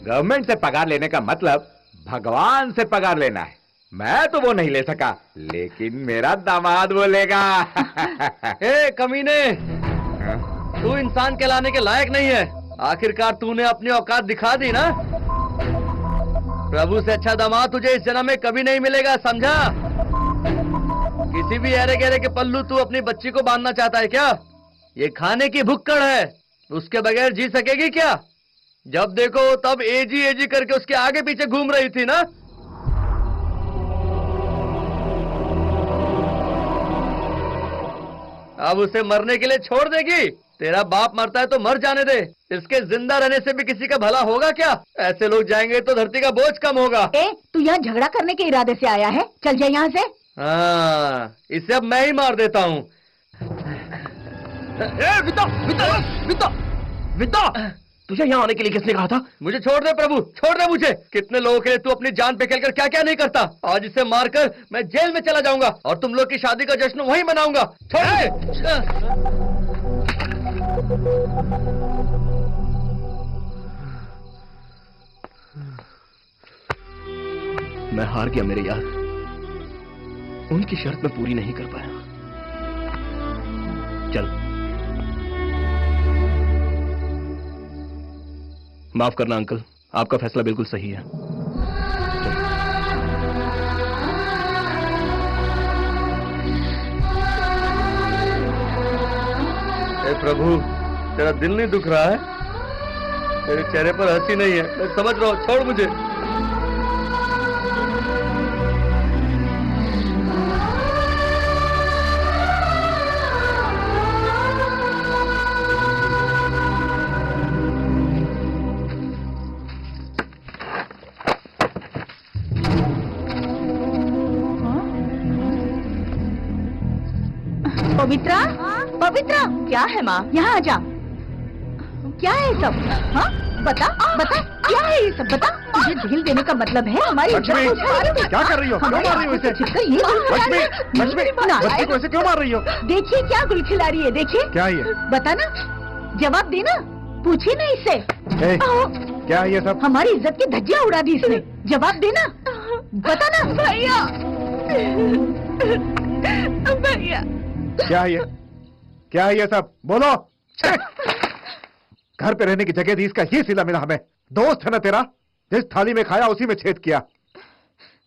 गवर्नमेंट से पगार लेने का मतलब भगवान से पगार लेना है। मैं तो वो नहीं ले सका, लेकिन मेरा दामाद वो लेगा। ए कमीने, तू इंसान कहलाने के लायक नहीं है। आखिरकार तूने अपनी औकात दिखा दी ना। प्रभु से अच्छा दामाद तुझे इस जन्म में कभी नहीं मिलेगा, समझा? किसी भी अरे गहरे के पल्लू तू अपनी बच्ची को बांधना चाहता है क्या? ये खाने की भुक्कड़ है, उसके बगैर जी सकेगी क्या? जब देखो तब एजी करके उसके आगे पीछे घूम रही थी ना। अब उसे मरने के लिए छोड़ देगी? तेरा बाप मरता है तो मर जाने दे, इसके जिंदा रहने से भी किसी का भला होगा क्या? ऐसे लोग जाएंगे तो धरती का बोझ कम होगा। तू यहाँ झगड़ा करने के इरादे से आया है? चल जाए यहाँ से। हाँ, इसे अब मैं ही मार देता हूँ। विद्या, तुझे यहाँ आने के लिए किसने कहा था? मुझे छोड़ दे प्रभु, छोड़ दे मुझे। कितने लोगों के लिए तू अपनी जान पे खेलकर क्या क्या नहीं करता। आज इसे मारकर मैं जेल में चला जाऊंगा और तुम लोग की शादी का जश्न वहीं मनाऊंगा। छोड़ दे। मैं हार गया मेरे यार, उनकी शर्त मैं पूरी नहीं कर पाया। चल, माफ करना अंकल, आपका फैसला बिल्कुल सही है। हे प्रभु, तेरा दिल नहीं दुख रहा है? तेरे चेहरे पर हंसी नहीं है, मैं समझ रहा हूं। छोड़ मुझे। पवित्रा, पवित्रा, क्या है माँ? यहाँ आ जा। क्या है सब? हाँ, बता बता। क्या है ये सब बता? तुझे ढील देने का मतलब है हमारी लक्ष्मी, इज्जत को उछाल दे। क्या कर रही हो? क्यों मार रही हो इसे? छिपकर ये गुल खिला रही है। लक्ष्मी, बच्ची को ऐसे क्यों मार रही हो? देखिए क्या गुल खिला रही है, देखिए। क्या ये? बता ना, जवाब देना, पूछे ना इससे। ए, क्या है ये सब? हमारी इज्जत की धज्जियां उड़ा दी इसने, जवाब देना, बता ना। भैया, भैया, क्या है ये? क्या है ये सब? बोलो। घर पे रहने की जगह दी, इसका ये सिला मिला हमें। दोस्त है ना तेरा, जिस थाली में खाया उसी में छेद किया।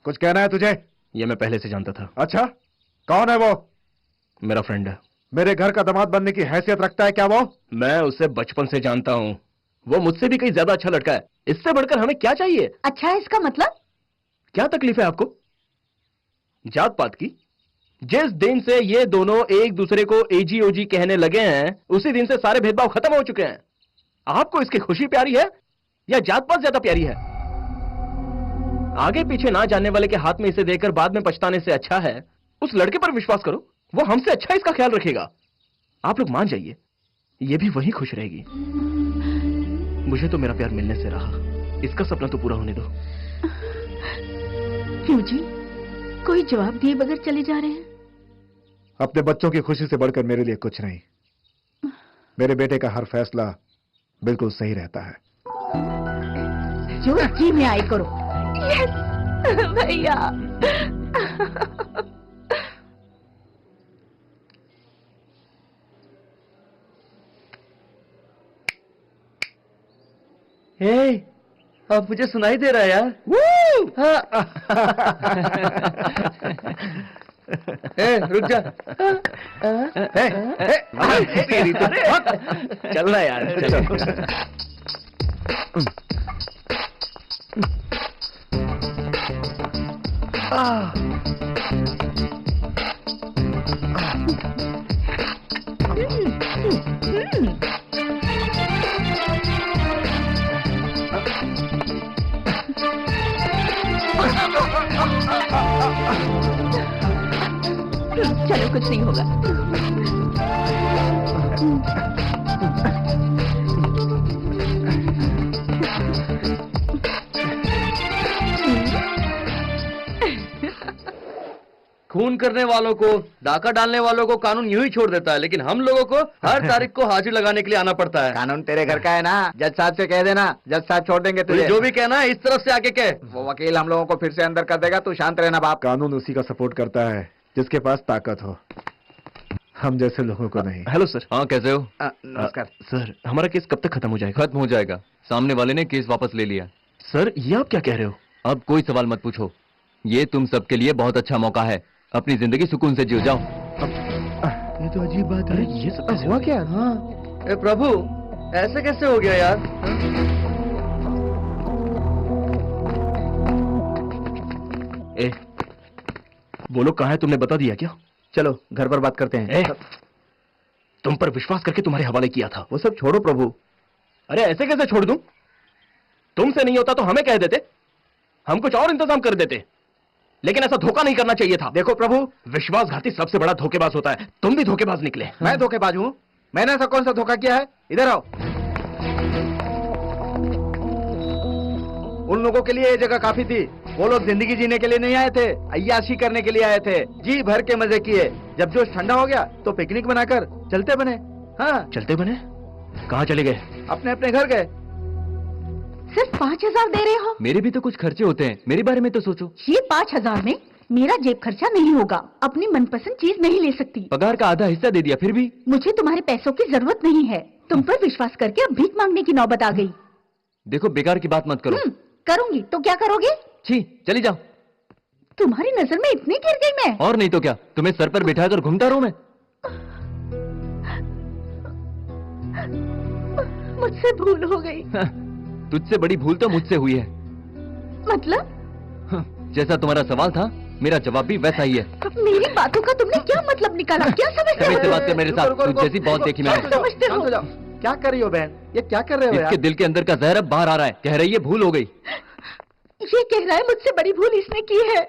कुछ कहना है तुझे? ये मैं पहले से जानता था। अच्छा, कौन है वो? मेरा फ्रेंड है। मेरे घर का दामाद बनने की हैसियत रखता है क्या वो? मैं उसे बचपन से जानता हूँ। वो मुझसे भी कहीं ज्यादा अच्छा लड़का है। इससे बढ़कर हमें क्या चाहिए? अच्छा है इसका मतलब? क्या तकलीफ है आपको जात पात की? जिस दिन से ये दोनों एक दूसरे को एजी ओजी कहने लगे हैं, उसी दिन से सारे भेदभाव खत्म हो चुके हैं। आपको इसकी खुशी प्यारी है या जात पात ज्यादा प्यारी है? आगे पीछे ना जानने वाले के हाथ में इसे देकर बाद में पछताने से अच्छा है उस लड़के पर विश्वास करो, वो हमसे अच्छा इसका ख्याल रखेगा। आप लोग मान जाइए, ये भी वही खुश रहेगी। मुझे तो मेरा प्यार मिलने से रहा, इसका सपना तो पूरा होने दो। क्यों जी, कोई जवाब दिए बगैर चले जा रहे हैं? अपने बच्चों की खुशी से बढ़कर मेरे लिए कुछ नहीं। मेरे बेटे का हर फैसला बिल्कुल सही रहता है। जो जी में आए करो। भैया। हे, अब मुझे सुनाई दे रहा है यार। ए, रुक जा। चल रहा यार, चलो कुछ नहीं होगा। खून करने वालों को, डाका डालने वालों को कानून यूं ही छोड़ देता है, लेकिन हम लोगों को हर तारीख को हाजिर लगाने के लिए आना पड़ता है। कानून तेरे घर का है ना, जज साहब से कह देना, जज साहब छोड़ देंगे तुझे। जो भी कहना है इस तरफ से आके कह। वो वकील हम लोगों को फिर से अंदर कर देगा, तू शांत रहना बाप। कानून उसी का सपोर्ट करता है जिसके पास ताकत हो, हम जैसे लोगों को नहीं। Hello sir. हाँ, कैसे हो? नमस्कार सर, हमारा केस कब तक खत्म हो जाएगा? खत्म हो जाएगा, सामने वाले ने केस वापस ले लिया। सर, ये आप क्या कह रहे हो? अब कोई सवाल मत पूछो, ये तुम सबके लिए बहुत अच्छा मौका है, अपनी जिंदगी सुकून से जियो जाओ। ये तो अजीब बात है। ये सब कैसे हुआ क्या? हाँ, ए प्रभु, ऐसे कैसे हो गया यार? ए, वो लोग कहाँ है, तुमने बता दिया क्या? चलो घर पर बात करते हैं। तुम पर विश्वास करके तुम्हारे हवाले किया था। वो सब छोड़ो प्रभु। अरे ऐसे कैसे छोड़ दूं? तुमसे नहीं होता तो हमें कह देते, हम कुछ और इंतजाम कर देते, लेकिन ऐसा धोखा नहीं करना चाहिए था। देखो प्रभु, विश्वासघाती सबसे बड़ा धोखेबाज होता है, तुम भी धोखेबाज निकले। मैं धोखेबाज हूँ? मैंने ऐसा कौन सा धोखा किया है? इधर आओ। उन लोगों के लिए ये जगह काफी थी। वो लोग जिंदगी जीने के लिए नहीं आए थे, अय्याशी करने के लिए आए थे। जी भर के मजे किए। जब जोश ठंडा हो गया तो पिकनिक बनाकर चलते बने। हाँ, चलते बने? कहाँ चले गए? अपने अपने घर गए। सिर्फ 5,000 दे रहे हो? मेरे भी तो कुछ खर्चे होते हैं, मेरे बारे में तो सोचो। ये 5,000 में मेरा जेब खर्चा नहीं होगा, अपनी मनपसंद चीज नहीं ले सकती। पगार का आधा हिस्सा दे दिया, फिर भी मुझे तुम्हारे पैसों की जरूरत नहीं है। तुम पर विश्वास करके अब भीख मांगने की नौबत आ गई। देखो, बेकार की बात मत करो। करूंगी तो क्या करोगे? छी, चली जाओ। तुम्हारी नजर में इतनी गिर गई मैं? और नहीं तो क्या, तुम्हें सर पर बिठाकर घूमता रहूं मैं? मुझसे भूल हो गई। तुझसे बड़ी भूल तो मुझसे हुई है। मतलब? जैसा तुम्हारा सवाल था, मेरा जवाब भी वैसा ही है। मेरी बातों का तुमने क्या मतलब निकाला? क्या समझते हो? से बात कर मेरे साथ, तुझ जैसी बहुत देखी मैंने। समझते हो? क्या कर रही हो बहन? ये क्या कर रहे हो इसके यार? दिल के अंदर का जहर अब बाहर आ रहा है, कह रही है भूल हो गई। ये कह रहा है मुझसे बड़ी भूल इसने की है।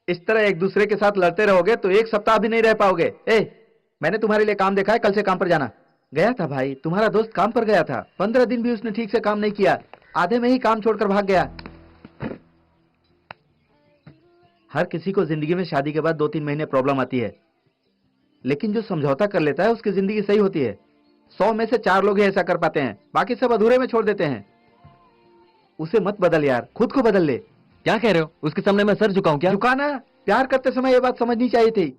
इस तरह एक दूसरे के साथ लड़ते रहोगे तो एक सप्ताह भी नहीं रह पाओगे। मैंने तुम्हारे लिए काम देखा है, कल से काम पर जाना। गया था भाई, तुम्हारा दोस्त काम पर गया था, 15 दिन भी उसने ठीक से काम नहीं किया। आधे में ही काम छोड़कर भाग गया। हर किसी को जिंदगी में शादी के बाद 2-3 महीने प्रॉब्लम आती है, लेकिन जो समझौता कर लेता है उसकी जिंदगी सही होती है। 100 में से 4 लोग ही ऐसा कर पाते हैं, बाकी सब अधूरे में छोड़ देते हैं। उसे मत बदल यार, खुद को बदल ले। क्या कह रहे हो? उसके सामने मैं सर झुकाऊं क्या? झुकाना? प्यार करते समय ये बात समझनी चाहिए थी।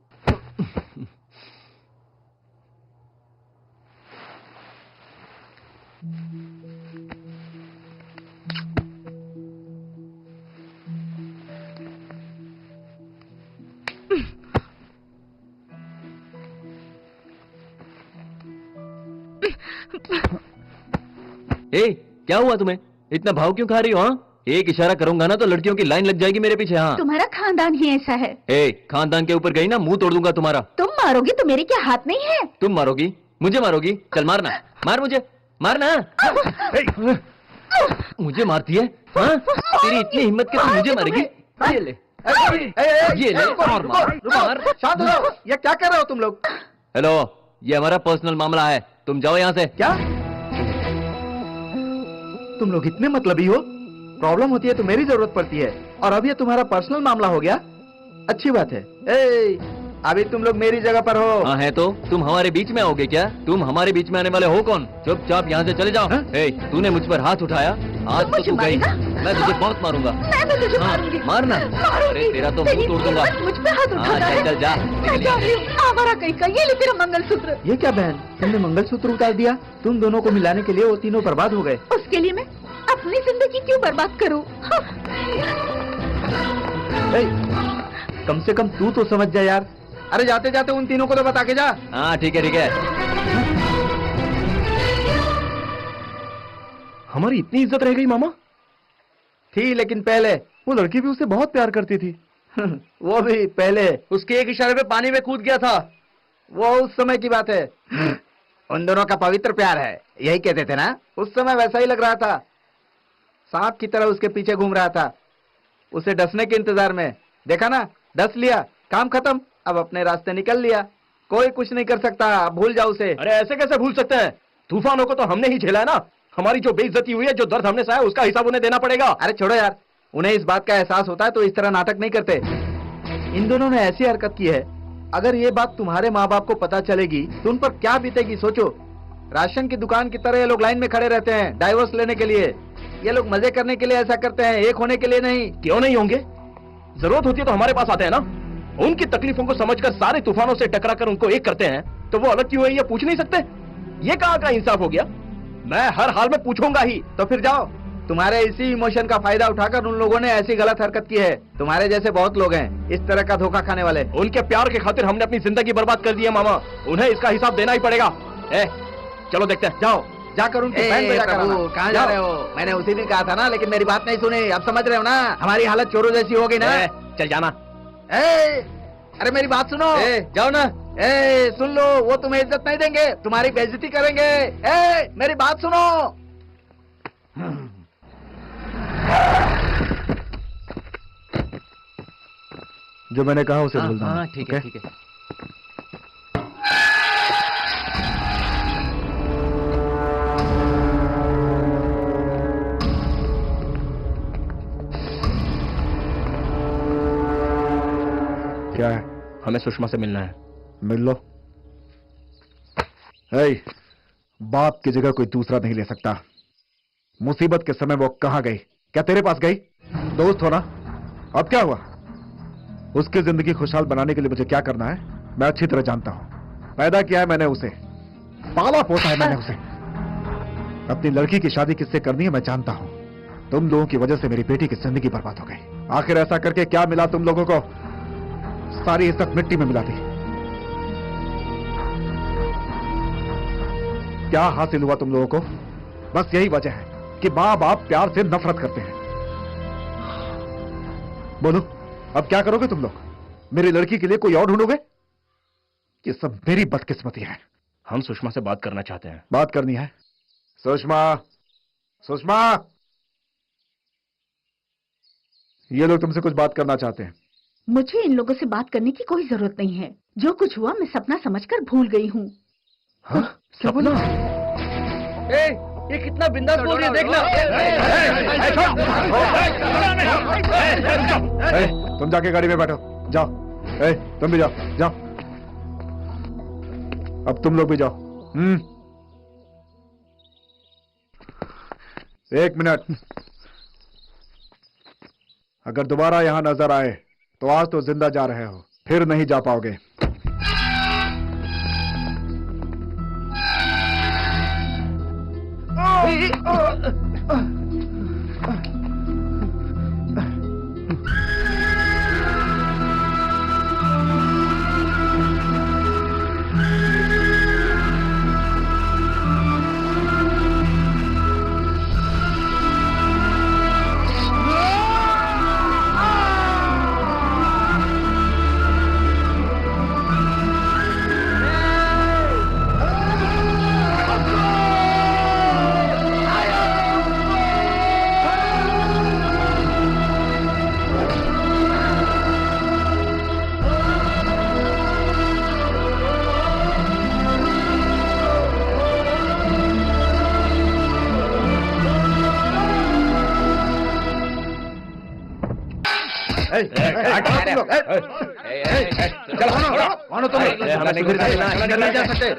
ए, क्या हुआ तुम्हें? इतना भाव क्यों खा रही हो? हाँ, एक इशारा करूंगा ना तो लड़कियों की लाइन लग जाएगी मेरे पीछे। हाँ, तुम्हारा खानदान ही ऐसा है। ए, खानदान के ऊपर गई ना मुंह तोड़ दूंगा तुम्हारा। तुम मारोगी तो मेरे क्या हाथ नहीं है? तुम मारोगी? मुझे मारोगी? चल मारना, मार मुझे, मारना। मुझे मारती है? हाँ, तेरी इतनी हिम्मत कि तू मुझे मारेगी? ये ले, ये ले, और मार। शांत हो जाओ, ये क्या कर रहे हो तुम लोग? हेलो, ये हमारा पर्सनल मामला है, तुम जाओ यहाँ से। क्या तुम लोग इतने मतलबी हो? प्रॉब्लम होती है तो मेरी जरूरत पड़ती है, और अब ये तुम्हारा पर्सनल मामला हो गया। अच्छी बात है। ए, अभी तुम लोग मेरी जगह पर हो। हाँ है तो तुम हमारे बीच में आओगे क्या? तुम हमारे बीच में आने वाले हो कौन? चुपचाप यहाँ से चले जाओ। ए, तूने मुझ पर हाथ उठाया, आज तो तू गई। मैं तुझे बहुत मारूंगा। मैं भी तुझे मारूंगी। मारना। अरे तेरा तो मुंह तोड़ दूंगा। मुझ पे हाथ उठाता है। चल जा। मैं जा रही हूँ। आवारा कहीं का, ये ले तेरा मंगलसूत्र। ये क्या बहन, तुमने मंगलसूत्र उतार दिया? तुम दोनों को मिलाने के लिए वो तीनों बर्बाद हो गए। उसके लिए मैं अपनी जिंदगी क्यों बर्बाद करूं? कम से कम तू तो समझ जा यार। अरे जाते जाते उन तीनों को तो बता के जा। हाँ ठीक है ठीक है। हमारी इतनी इज्जत रह गई मामा? थी, लेकिन पहले वो लड़की भी उसे बहुत प्यार करती थी। वो भी पहले। उसके एक इशारे पे पानी में कूद गया था। वो उस समय की बात है। उन दोनों का पवित्र प्यार है, यही कहते थे ना? उस समय वैसा ही लग रहा था, सांप की तरह उसके पीछे घूम रहा था, उसे डसने के इंतजार में। देखा ना, डस लिया, काम खत्म। अब अपने रास्ते निकल लिया, कोई कुछ नहीं कर सकता। भूल जाओ उसे। अरे ऐसे कैसे भूल सकते हैं? तूफानों को तो हमने ही झेला है ना। हमारी जो बेइज्जती हुई है, जो दर्द हमने सहा, उसका हिसाब उन्हें देना पड़ेगा। अरे छोड़ो यार, उन्हें इस बात का एहसास होता है तो इस तरह नाटक नहीं करते। इन दोनों ने ऐसी हरकत की है, अगर ये बात तुम्हारे माँ बाप को पता चलेगी तो उन पर क्या बीतेगी सोचो। राशन की दुकान की तरह ये लोग लाइन में खड़े रहते हैं डाइवोर्स लेने के लिए। ये लोग मजे करने के लिए ऐसा करते हैं, एक होने के लिए नहीं। क्यों नहीं होंगे? जरूरत होती है तो हमारे पास आते हैं ना। उनकी तकलीफों को समझकर सारे तूफानों से टकराकर उनको एक करते हैं, तो वो अलग क्यों है ये पूछ नहीं सकते? ये कहाँ का इंसाफ हो गया? मैं हर हाल में पूछूंगा ही। तो फिर जाओ, तुम्हारे इसी इमोशन का फायदा उठाकर उन लोगों ने ऐसी गलत हरकत की है। तुम्हारे जैसे बहुत लोग हैं इस तरह का धोखा खाने वाले। उनके प्यार के खातिर हमने अपनी जिंदगी बर्बाद कर दी है मामा, उन्हें इसका हिसाब देना ही पड़ेगा। चलो देखते हैं। जाओ, जाकर उनकी बैंड बजा कर आना। कहाँ जा रहे हो? मैंने उसी दिन कहा था ना, लेकिन मेरी बात नहीं सुनी। अब समझ रहे हो ना, हमारी हालत चोरों जैसी हो गई ना। चल जाना। अरे मेरी बात सुनो। जाओ ना। सुन लो, वो तुम्हें इज्जत नहीं देंगे, तुम्हारी बेइज्जती करेंगे। मेरी बात सुनो। जो मैंने कहा उसे भूल जाना। हाँ ठीक है ठीक है। क्या है? हमें सुषमा से मिलना है। मिल लो। बाप की जगह कोई दूसरा नहीं ले सकता। मुसीबत के समय वो कहां गई? क्या तेरे पास गई? दोस्त हो ना? अब क्या हुआ? उसकी जिंदगी खुशहाल बनाने के लिए मुझे क्या करना है मैं अच्छी तरह जानता हूं। पैदा किया है मैंने उसे, पाला पोसा है मैंने उसे। अपनी लड़की की शादी किससे करनी है मैं जानता हूं। तुम लोगों की वजह से मेरी बेटी की जिंदगी बर्बाद हो गई। आखिर ऐसा करके क्या मिला तुम लोगों को? सारी इज्जत मिट्टी में मिला दी। क्या हासिल हुआ तुम लोगों को? बस यही वजह है कि मां बाप प्यार से नफरत करते हैं। बोलो, अब क्या करोगे तुम लोग? मेरी लड़की के लिए कोई और ढूंढोगे? ये सब मेरी बदकिस्मती है। हम सुषमा से बात करना चाहते हैं। बात करनी है? सुषमा, सुषमा, ये लोग तुमसे कुछ बात करना चाहते हैं। मुझे इन लोगों से बात करने की कोई जरूरत नहीं है। जो कुछ हुआ मैं सपना समझकर भूल गई हूँ। हाँ? सपना? ये कितना बिंदास बोल रही है, देखना। तुम जाके गाड़ी में बैठो, जाओ। तुम भी जाओ, जाओ। अब तुम लोग भी जाओ। 1 मिनट। अगर दोबारा यहां नजर आए तो आज तो जिंदा जा रहे हो, फिर नहीं जा पाओगे।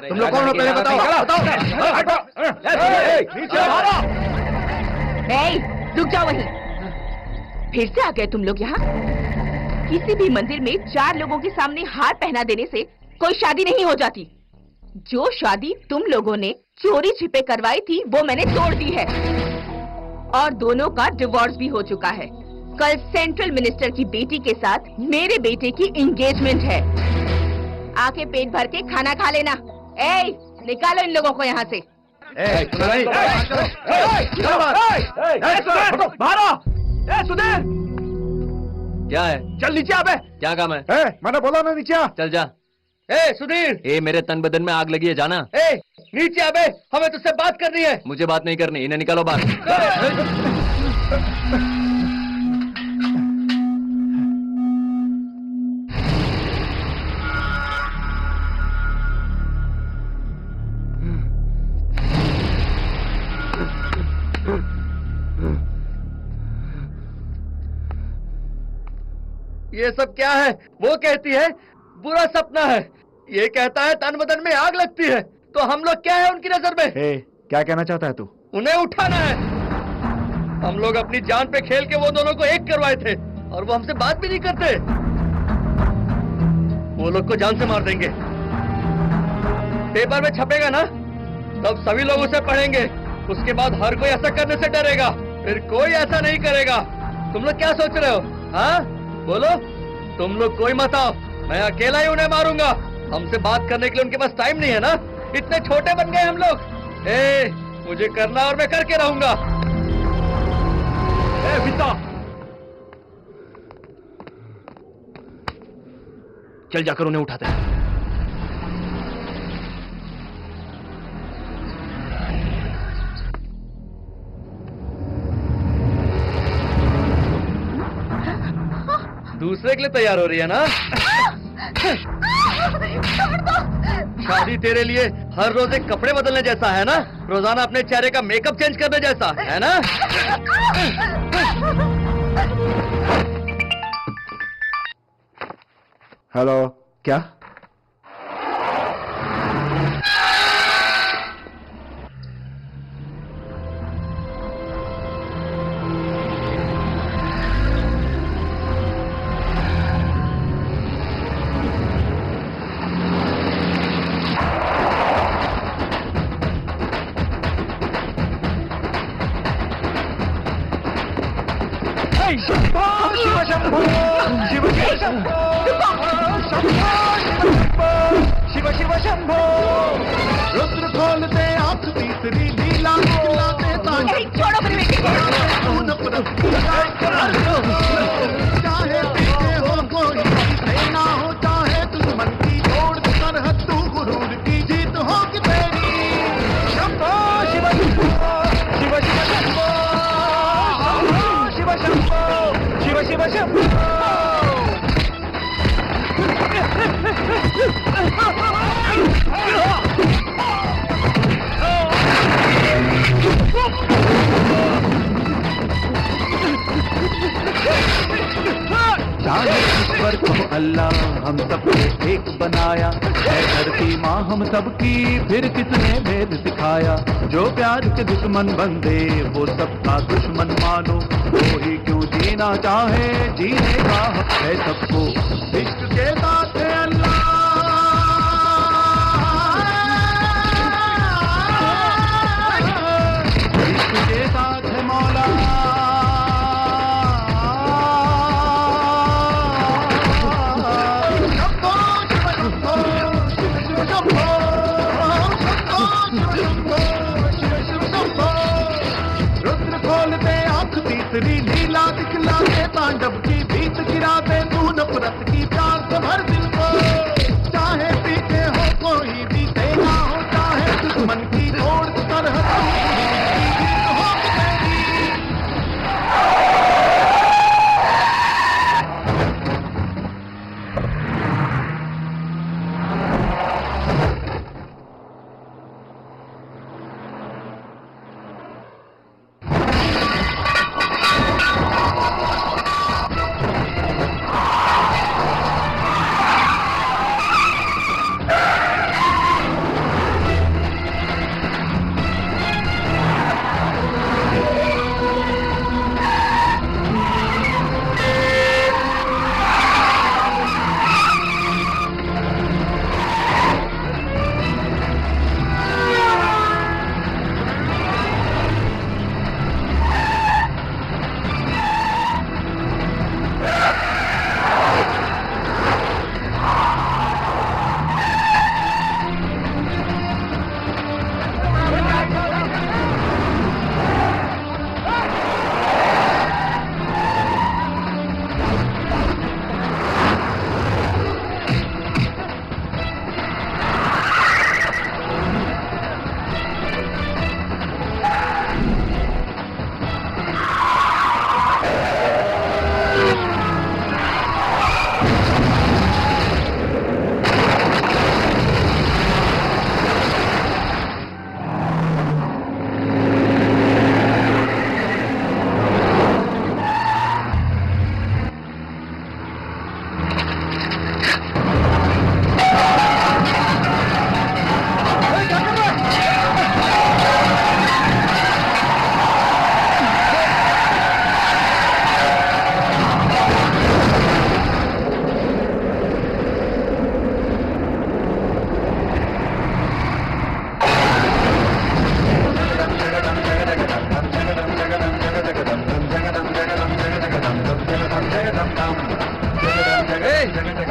तुम लोग कौन हो पहले बताओ। रुक जाओ वहीं। फिर से आ गए तुम लोग यहाँ। किसी भी मंदिर में 4 लोगों के सामने हार पहना देने से कोई शादी नहीं हो जाती। जो शादी तुम लोगों ने चोरी छिपे करवाई थी वो मैंने तोड़ दी है, और दोनों का डिवोर्स भी हो चुका है। कल सेंट्रल मिनिस्टर की बेटी के साथ मेरे बेटे की एंगेजमेंट है। आके पेट भर के खाना खा लेना। निकालो इन लोगों को यहाँ से। सुधीर, क्या है? चल नीचे आ बे। क्या काम है? मैंने बोला ना नीचे आ। चल जा। सुधीर, मेरे तन बदन में आग लगी है, जाना। नीचे आ बे, हमें तुझसे बात करनी है। मुझे बात नहीं करनी, इन्हें निकालो बाहर। ये सब क्या है? वो कहती है बुरा सपना है, ये कहता है तन बदन में आग लगती है। तो हम लोग क्या है उनकी नजर में? क्या कहना चाहता है तू? उन्हें उठाना है। हम लोग अपनी जान पे खेल के वो दोनों को एक करवाए थे, और वो हमसे बात भी नहीं करते। वो लोग को जान से मार देंगे। पेपर में छपेगा ना, तब सभी लोग उसे पढ़ेंगे। उसके बाद हर कोई ऐसा करने से डरेगा, फिर कोई ऐसा नहीं करेगा। तुम लोग क्या सोच रहे हो? हाँ बोलो। तुम लोग कोई मत आओ, मैं अकेला ही उन्हें मारूंगा। हमसे बात करने के लिए उनके पास टाइम नहीं है ना। इतने छोटे बन गए हम लोग। मुझे करना और मैं करके रहूंगा। विता, चल जाकर उन्हें उठाते हैं। दूसरे के लिए तैयार हो रही है ना? शादी तेरे लिए हर रोज एक कपड़े बदलने जैसा है ना? रोजाना अपने चेहरे का मेकअप चेंज करने जैसा है ना? हेलो, क्या? रुद्र खोल दे आंख तीसरी लीला खिलाते छोड़ो मेरे चाहे पीछे हो कोई सेना हो, चाहे दुश्मन की जोड़ सरहद तू गुरूर की जीत हो कि तेरी। शंभो शिव शंभो शिव शिव शंभो शिव शंभो शिव शिव शंभो। जाने किस पर को अल्लाह हम सबको एक बनाया, है धरती माँ हम सबकी फिर किसने भेद सिखाया। जो प्यार के दुश्मन बंदे वो सबका दुश्मन मानो, कोई क्यों जीना चाहे जीने का हक है सबको। इश्क के साथ है अल्लाह, इश्क के साथ है मौला, रुद्र खोलते आंख तीसरी लीला दिखलाते तांडव की बीच गिराते तू नफरत की प्यार से भर दिल को। चाहे पीछे हो कोई भी तेरा हो, चाहे दुश्मन की तोड़ सरहद हो तेरी।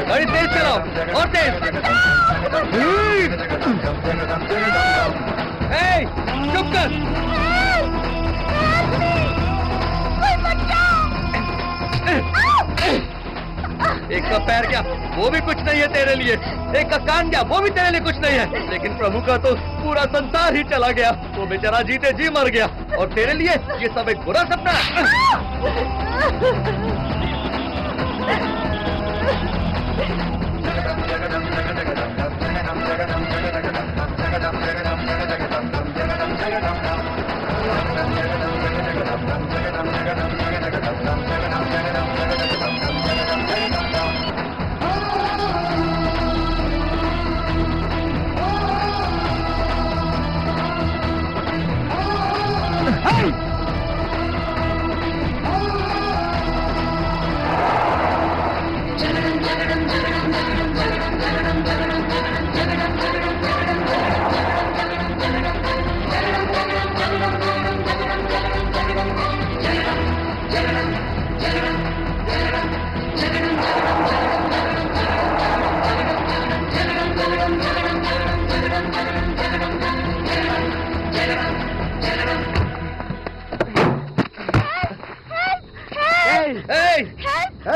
गाड़ी तेज चलाओ और तेज। चुप कर। एक का पैर क्या वो भी कुछ नहीं है तेरे लिए, एक का कान क्या वो भी तेरे लिए कुछ नहीं है, लेकिन प्रभु का तो पूरा संसार ही चला गया। वो बेचारा जीते जी मर गया और तेरे लिए ये सब एक बुरा सपना है।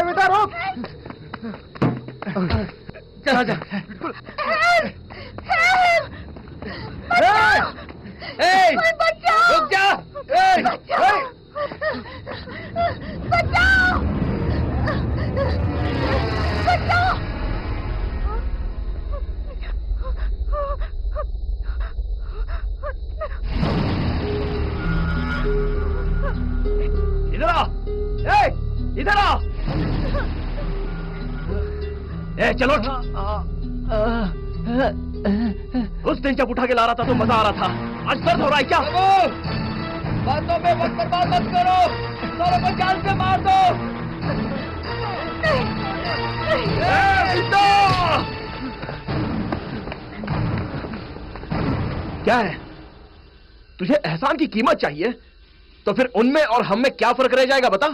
बेटा रुक, चला जा। रुक जा। इधर आ, इधर आ। चलो उस दिन जब उठा के ला रहा था तो मजा आ रहा था, आज दर्द हो रहा है क्या? बातों में वक्त बर्बाद मत करो, सालों को जान से मार दो। क्या है? तुझे एहसान की कीमत चाहिए तो फिर उनमें और हम में क्या फर्क रह जाएगा बता?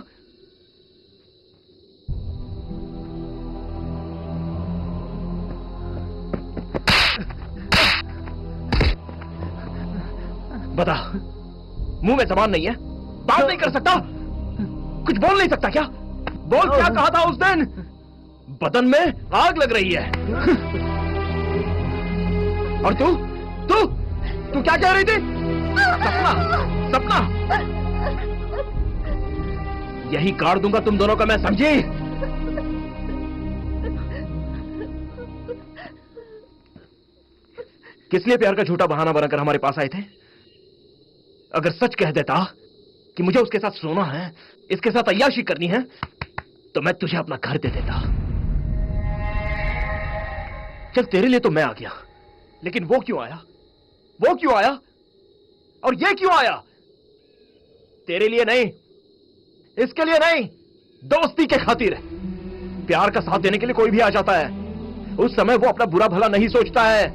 बता, मुंह में जबान नहीं है, बात नहीं कर सकता, कुछ बोल नहीं सकता क्या? बोल, क्या कहा था उस दिन? बदन में आग लग रही है। और तू तू तू क्या कह रही थी? सपना सपना, यही काट दूंगा तुम दोनों का मैं, समझी? किस लिए प्यार का झूठा बहाना बनाकर हमारे पास आए थे? अगर सच कह देता कि मुझे उसके साथ सोना है, इसके साथ अय्याशी करनी है, तो मैं तुझे अपना घर दे देता। चल तेरे लिए तो मैं आ गया, लेकिन वो क्यों आया? वो क्यों आया? और ये क्यों आया? तेरे लिए नहीं, इसके लिए नहीं, दोस्ती के खातिर। प्यार का साथ देने के लिए कोई भी आ जाता है, उस समय वो अपना बुरा भला नहीं सोचता है।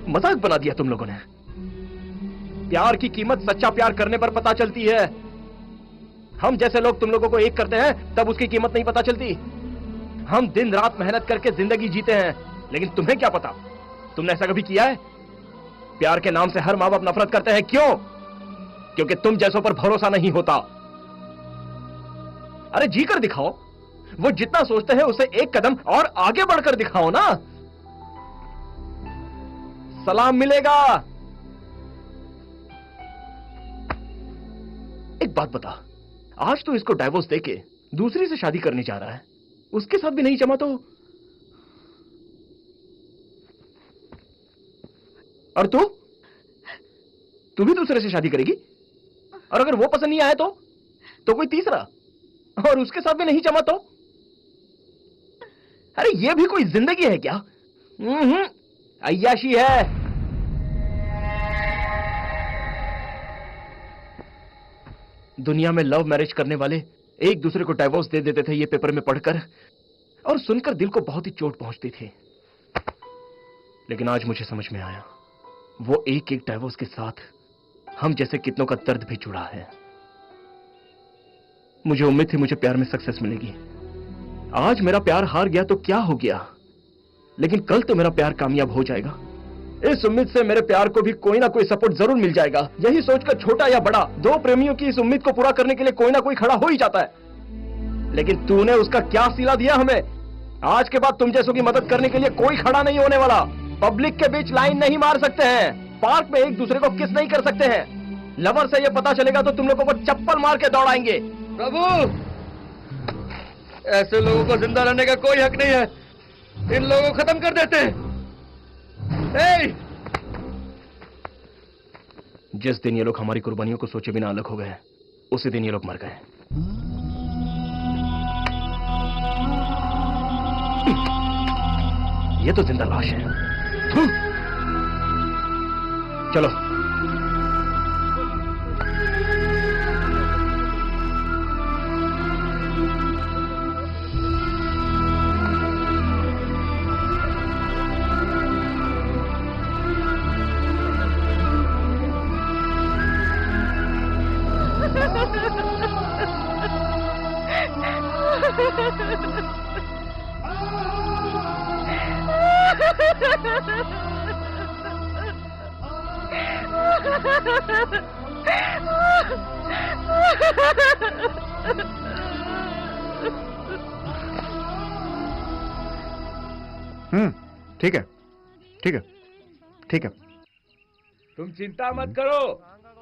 मजाक बना दिया तुम लोगों ने। प्यार की कीमत सच्चा प्यार करने पर पता चलती है। हम जैसे लोग तुम लोगों को एक करते हैं तब उसकी कीमत नहीं पता चलती। हम दिन रात मेहनत करके जिंदगी जीते हैं, लेकिन तुम्हें क्या पता? तुमने ऐसा कभी किया है? प्यार के नाम से हर माँ बाप नफरत करते हैं, क्यों? क्योंकि तुम जैसों पर भरोसा नहीं होता। अरे जी कर दिखाओ, वो जितना सोचते हैं उससे एक कदम और आगे बढ़कर दिखाओ ना, सलाम मिलेगा। एक बात बता, आज तो इसको डाइवोर्स देके दूसरी से शादी करने जा रहा है, उसके साथ भी नहीं जमा तो? और तू भी दूसरे से शादी करेगी? और अगर वो पसंद नहीं आया तो कोई तीसरा, और उसके साथ भी नहीं जमा तो? अरे ये भी कोई जिंदगी है क्या? अय्याशी है। दुनिया में लव मैरिज करने वाले एक दूसरे को डाइवोर्स दे देते थे, ये पेपर में पढ़कर और सुनकर दिल को बहुत ही चोट पहुंचती थी। लेकिन आज मुझे समझ में आया, वो एक एक डाइवोर्स के साथ हम जैसे कितनों का दर्द भी जुड़ा है। मुझे उम्मीद थी मुझे प्यार में सक्सेस मिलेगी। आज मेरा प्यार हार गया तो क्या हो गया, लेकिन कल तो मेरा प्यार कामयाब हो जाएगा। इस उम्मीद से मेरे प्यार को भी कोई ना कोई सपोर्ट जरूर मिल जाएगा। यही सोचकर छोटा या बड़ा, दो प्रेमियों की इस उम्मीद को पूरा करने के लिए कोई ना कोई खड़ा हो ही जाता है। लेकिन तूने उसका क्या सिला दिया हमें? आज के बाद तुम जैसों की मदद करने के लिए कोई खड़ा नहीं होने वाला। पब्लिक के बीच लाइन नहीं मार सकते हैं, पार्क में एक दूसरे को किस नहीं कर सकते हैं। लवर से ये पता चलेगा तो तुम लोगों को चप्पल मार के दौड़ाएंगे। प्रभु, ऐसे लोगों को जिंदा रहने का कोई हक नहीं है, इन लोगों को खत्म कर देते हैं। जिस दिन ये लोग हमारी कुर्बानियों को सोचे बिना अलग हो गए, उसी दिन ये लोग मर गए। ये तो जिंदा लाश है। चलो ठीक है, ठीक है, ठीक है। तुम चिंता मत करो,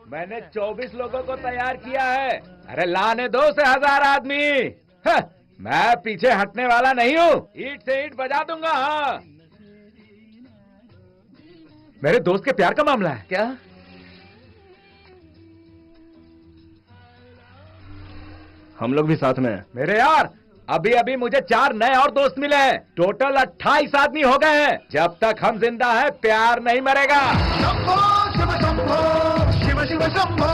मैंने 24 लोगों को तैयार किया है। अरे लाने दो से 1000 आदमी। मैं पीछे हटने वाला नहीं हूँ, ईंट से ईंट बजा दूंगा। हाँ, मेरे दोस्त के प्यार का मामला है क्या? हम लोग भी साथ में हैं। मेरे यार, अभी अभी मुझे 4 नए और दोस्त मिले हैं। टोटल 28 आदमी हो गए हैं। जब तक हम जिंदा है प्यार नहीं मरेगा। शंभो शिव शंभो शिव शिव शंभो